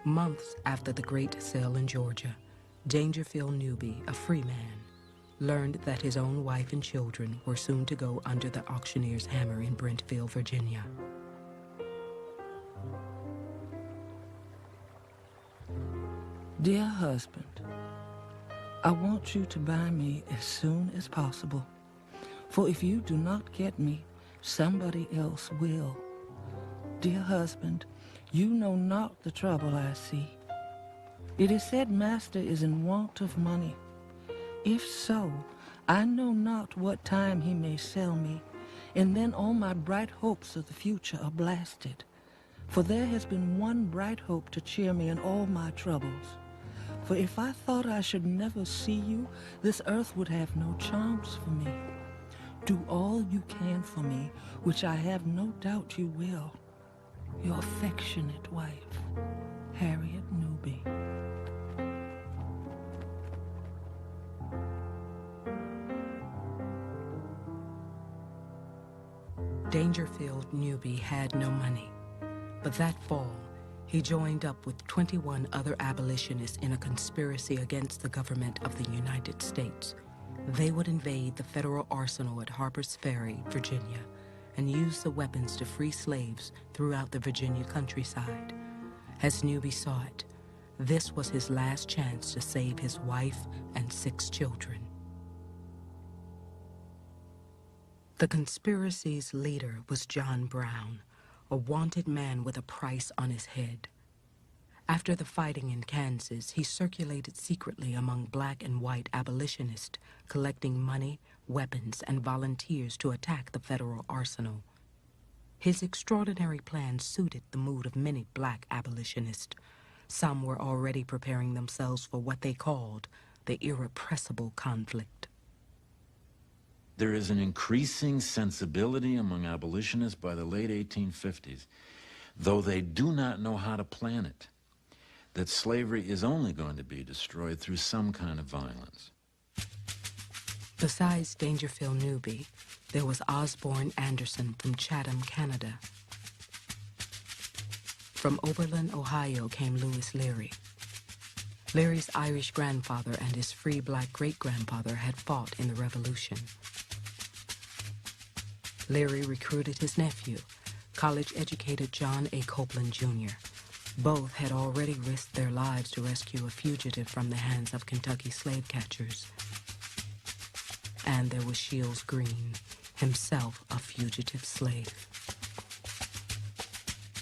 Months after the Great Sale in Georgia, Dangerfield Newby, a free man, learned that his own wife and children were soon to go under the auctioneer's hammer in Brentville, Virginia. Dear husband, I want you to buy me as soon as possible, for if you do not get me, somebody else will. Dear husband, you know not the trouble I see. It is said master is in want of money. If so, I know not what time he may sell me, and then all my bright hopes of the future are blasted. For there has been one bright hope to cheer me in all my troubles. For if I thought I should never see you, this earth would have no charms for me. Do all you can for me, which I have no doubt you will. Your affectionate wife, Harriet Newby. Dangerfield Newby had no money, but that fall, he joined up with 21 other abolitionists in a conspiracy against the government of the United States. They would invade the federal arsenal at Harpers Ferry, Virginia, and use the weapons to free slaves throughout the Virginia countryside. As Newby saw it, this was his last chance to save his wife and 6 children. The conspiracy's leader was John Brown, a wanted man with a price on his head. After the fighting in Kansas, he circulated secretly among black and white abolitionists, collecting money, weapons, and volunteers to attack the federal arsenal. His extraordinary plan suited the mood of many black abolitionists. Some were already preparing themselves for what they called the irrepressible conflict. There is an increasing sensibility among abolitionists by the late 1850s, though they do not know how to plan it, that slavery is only going to be destroyed through some kind of violence. Besides Dangerfield Newby, there was Osborne Anderson from Chatham, Canada. From Oberlin, Ohio came Lewis Leary. Leary's Irish grandfather and his free black great-grandfather had fought in the Revolution. Leary recruited his nephew, college-educated John A. Copeland, Jr. Both had already risked their lives to rescue a fugitive from the hands of Kentucky slave-catchers. And there was Shields Green, himself a fugitive slave.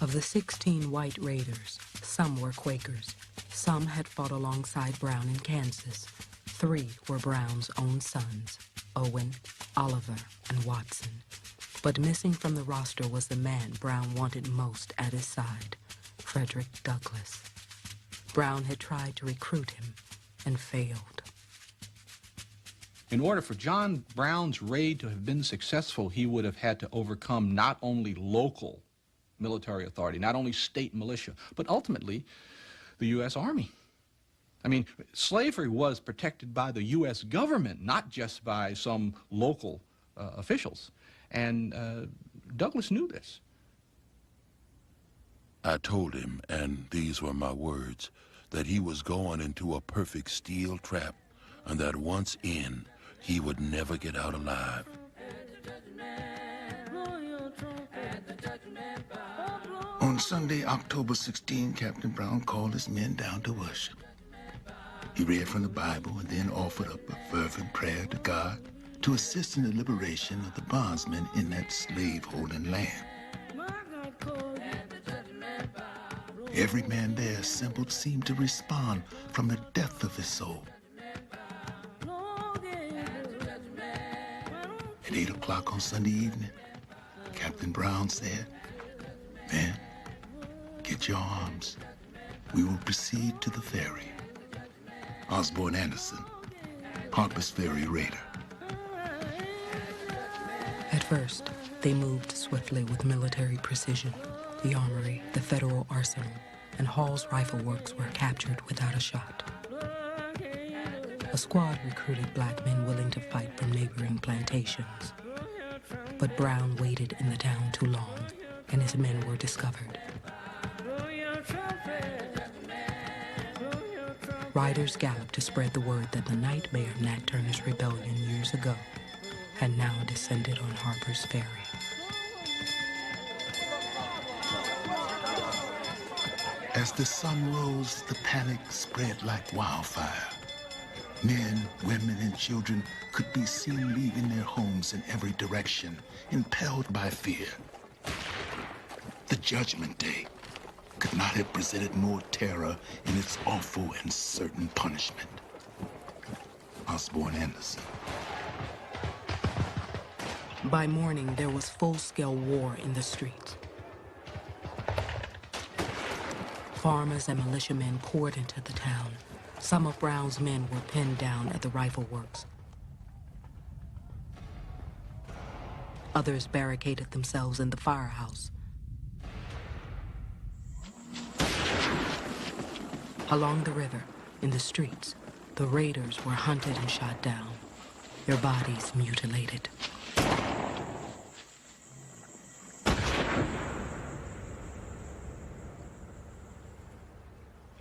Of the 16 white raiders, some were Quakers. Some had fought alongside Brown in Kansas. 3 were Brown's own sons, Owen, Oliver, and Watson. But missing from the roster was the man Brown wanted most at his side, Frederick Douglass. Brown had tried to recruit him and failed. In order for John Brown's raid to have been successful, he would have had to overcome not only local military authority, not only state militia, but ultimately the U.S. Army. I mean, slavery was protected by the U.S. government, not just by some local officials. And Douglass knew this. I told him, and these were my words, that he was going into a perfect steel trap, and that once in, he would never get out alive. On Sunday, October 16, Captain Brown called his men down to worship. He read from the Bible and then offered up a fervent prayer to God to assist in the liberation of the bondsmen in that slave-holding land. Every man there assembled seemed to respond from the depth of his soul. At 8 o'clock on Sunday evening, Captain Brown said, "Men, get your arms. We will proceed to the ferry." Osborne Anderson, Harpers Ferry raider. At first, they moved swiftly with military precision. The armory, the federal arsenal, and Hall's rifle works were captured without a shot. A squad recruited black men willing to fight from neighboring plantations. But Brown waited in the town too long, and his men were discovered. Riders galloped to spread the word that the nightmare of Nat Turner's rebellion years ago had now descended on Harpers Ferry. As the sun rose, the panic spread like wildfire. Men, women, and children could be seen leaving their homes in every direction, impelled by fear. The Judgment Day could not have presented more terror in its awful and certain punishment. Osborne Anderson. By morning, there was full-scale war in the streets. Farmers and militiamen poured into the town. Some of Brown's men were pinned down at the rifle works. Others barricaded themselves in the firehouse. Along the river, in the streets, the raiders were hunted and shot down, their bodies mutilated.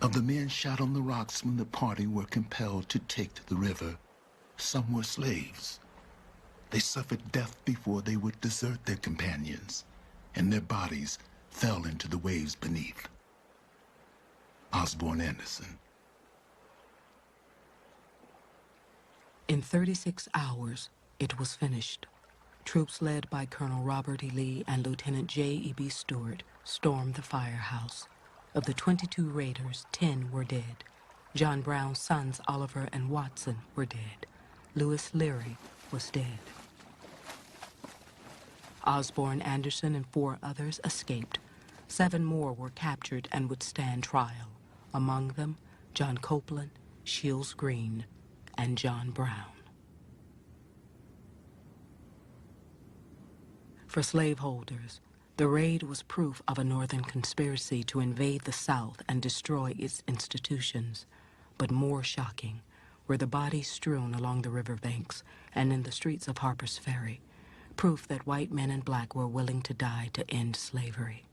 Of the men shot on the rocks when the party were compelled to take to the river, some were slaves. They suffered death before they would desert their companions, and their bodies fell into the waves beneath. Osborne Anderson. In 36 hours, it was finished. Troops led by Colonel Robert E. Lee and Lieutenant J.E.B. Stewart stormed the firehouse. Of the 22 raiders, 10 were dead. John Brown's sons, Oliver and Watson, were dead. Lewis Leary was dead. Osborne Anderson and 4 others escaped. 7 more were captured and would stand trial. Among them, John Copeland, Shields Green, and John Brown. For slaveholders, the raid was proof of a Northern conspiracy to invade the South and destroy its institutions. But more shocking were the bodies strewn along the riverbanks and in the streets of Harpers Ferry, proof that white men and black were willing to die to end slavery.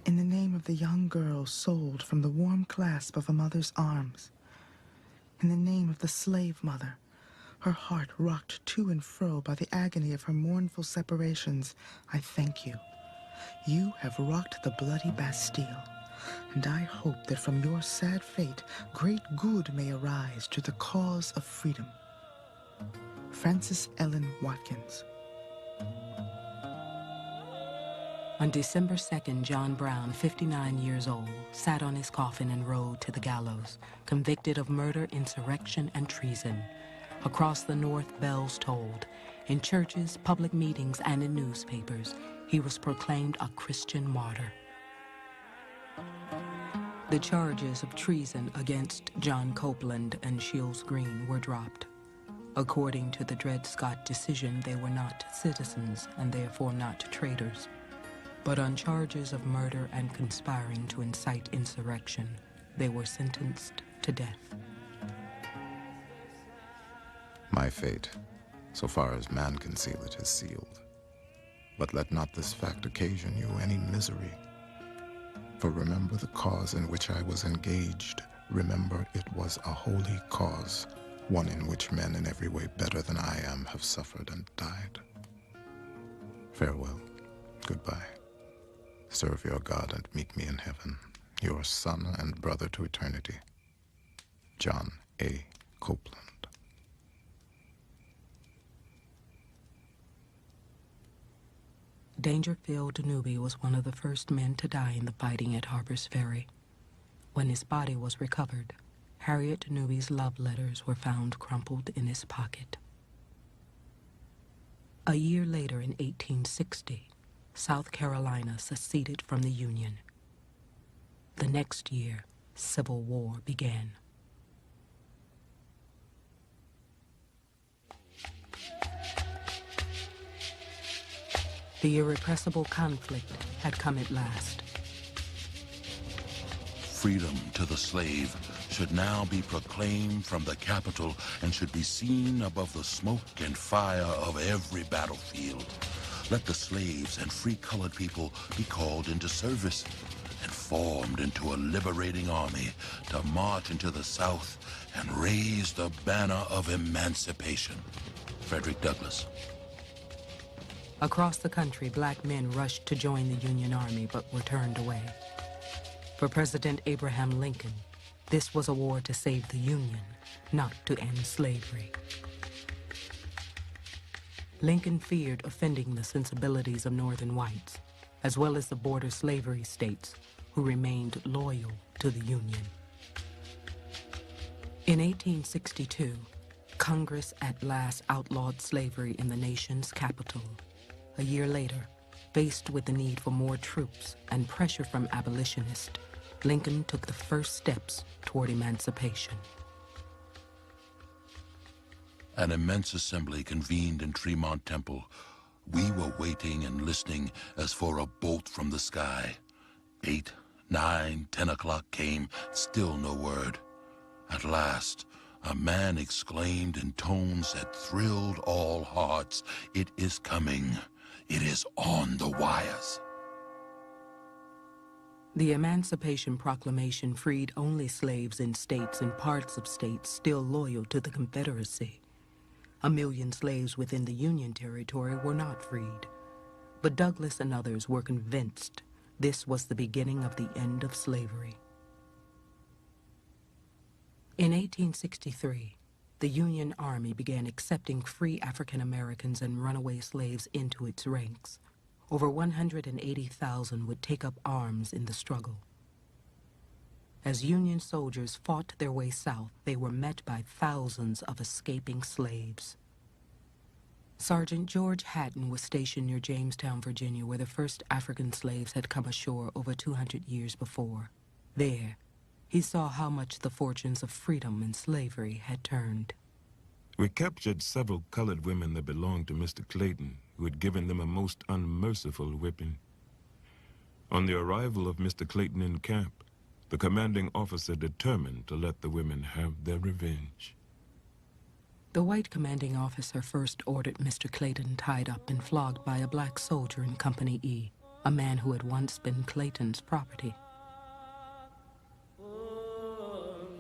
In the name of the young girl sold from the warm clasp of a mother's arms, in the name of the slave mother, her heart rocked to and fro by the agony of her mournful separations, I thank you. You have rocked the bloody Bastille, and I hope that from your sad fate, great good may arise to the cause of freedom. Frances Ellen Watkins. On December 2nd, John Brown, 59 years old, sat on his coffin and rode to the gallows, convicted of murder, insurrection, and treason. Across the North, bells tolled. In churches, public meetings, and in newspapers, he was proclaimed a Christian martyr. The charges of treason against John Copeland and Shields Green were dropped. According to the Dred Scott decision, they were not citizens and therefore not traitors. But on charges of murder and conspiring to incite insurrection, they were sentenced to death. My fate, so far as man can seal it, is sealed. But let not this fact occasion you any misery. For remember the cause in which I was engaged. Remember it was a holy cause, one in which men in every way better than I am have suffered and died. Farewell. Goodbye. Serve your God and meet me in heaven, your son and brother to eternity, John A. Copeland. Dangerfield Newby was one of the first men to die in the fighting at Harpers Ferry. When his body was recovered, Harriet Newby's love letters were found crumpled in his pocket. A year later, in 1860, South Carolina seceded from the Union. The next year, Civil War began. The irrepressible conflict had come at last. Freedom to the slave should now be proclaimed from the Capitol and should be seen above the smoke and fire of every battlefield. Let the slaves and free colored people be called into service and formed into a liberating army to march into the South and raise the banner of emancipation. Frederick Douglass. Across the country, black men rushed to join the Union Army but were turned away. For President Abraham Lincoln, this was a war to save the Union, not to end slavery. Lincoln feared offending the sensibilities of Northern whites, as well as the border slavery states, who remained loyal to the Union. In 1862, Congress at last outlawed slavery in the nation's capital. A year later, faced with the need for more troops and pressure from abolitionists, Lincoln took the first steps toward emancipation. An immense assembly convened in Tremont Temple. We were waiting and listening as for a bolt from the sky. 8, 9, 10 o'clock came, still no word. At last, a man exclaimed in tones that thrilled all hearts, "It is coming. It is on the wires." The Emancipation Proclamation freed only slaves in states and parts of states still loyal to the Confederacy. 1 million slaves within the Union territory were not freed. But Douglass and others were convinced this was the beginning of the end of slavery. In 1863, the Union Army began accepting free African Americans and runaway slaves into its ranks. Over 180,000 would take up arms in the struggle. As Union soldiers fought their way south, they were met by thousands of escaping slaves. Sergeant George Hatton was stationed near Jamestown, Virginia, where the first African slaves had come ashore over 200 years before. There, he saw how much the fortunes of freedom and slavery had turned. We captured several colored women that belonged to Mr. Clayton, who had given them a most unmerciful whipping. On the arrival of Mr. Clayton in camp, the commanding officer determined to let the women have their revenge. The white commanding officer first ordered Mr. Clayton tied up and flogged by a black soldier in Company E, a man who had once been Clayton's property.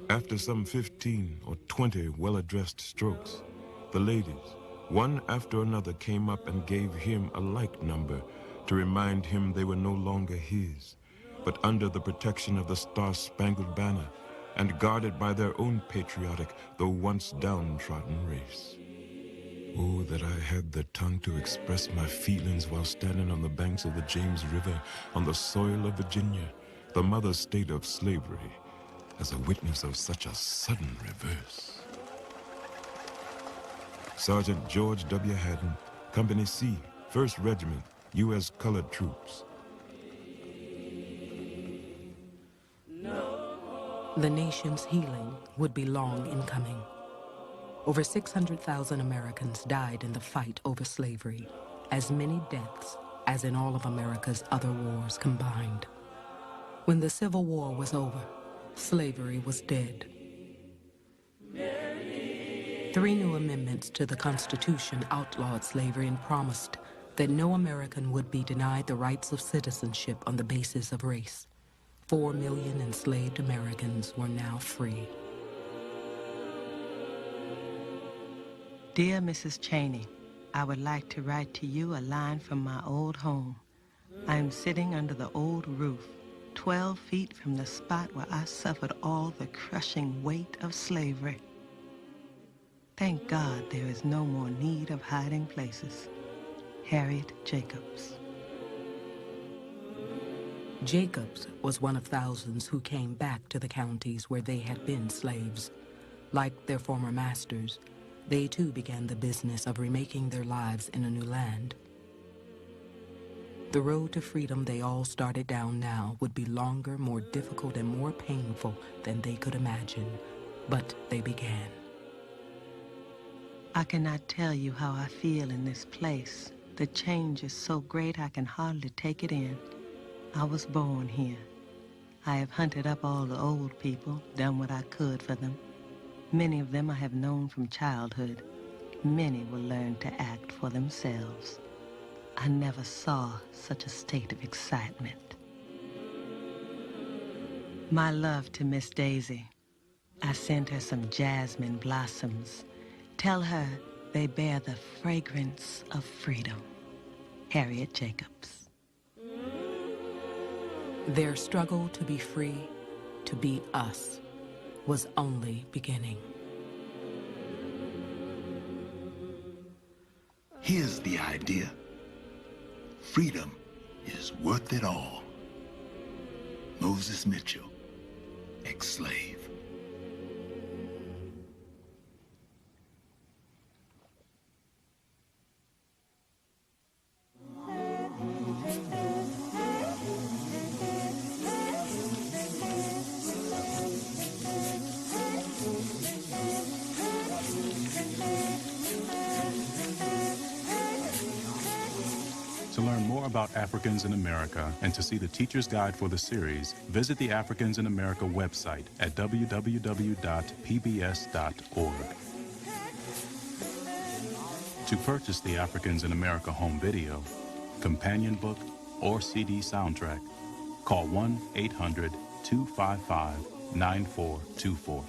After some 15 or 20 well-addressed strokes, the ladies, one after another, came up and gave him a like number to remind him they were no longer his, but under the protection of the Star-Spangled Banner and guarded by their own patriotic, though once downtrodden race. Oh, that I had the tongue to express my feelings while standing on the banks of the James River on the soil of Virginia, the mother state of slavery, as a witness of such a sudden reverse. Sergeant George W. Hatton, Company C, 1st Regiment, U.S. Colored Troops. The nation's healing would be long in coming. Over 600,000 Americans died in the fight over slavery, as many deaths as in all of America's other wars combined. When the Civil War was over, slavery was dead. 3 new amendments to the Constitution outlawed slavery and promised that no American would be denied the rights of citizenship on the basis of race. 4 million enslaved Americans were now free. Dear Mrs. Cheney, I would like to write to you a line from my old home. I am sitting under the old roof, 12 feet from the spot where I suffered all the crushing weight of slavery. Thank God there is no more need of hiding places. Harriet Jacobs. Jacobs was one of thousands who came back to the counties where they had been slaves. Like their former masters, they too began the business of remaking their lives in a new land. The road to freedom they all started down now would be longer, more difficult, and more painful than they could imagine, but they began. I cannot tell you how I feel in this place. The change is so great I can hardly take it in. I was born here. I have hunted up all the old people, done what I could for them. Many of them I have known from childhood. Many will learn to act for themselves. I never saw such a state of excitement. My love to Miss Daisy. I sent her some jasmine blossoms. Tell her they bear the fragrance of freedom. Harriet Jacobs. Their struggle to be free, to be us, was only beginning. Here's the idea. Freedom is worth it all. Moses Mitchell, ex-slave. To learn more about Africans in America and to see the teacher's guide for the series, visit the Africans in America website at www.pbs.org. To purchase the Africans in America home video, companion book, or CD soundtrack, call 1-800-255-9424.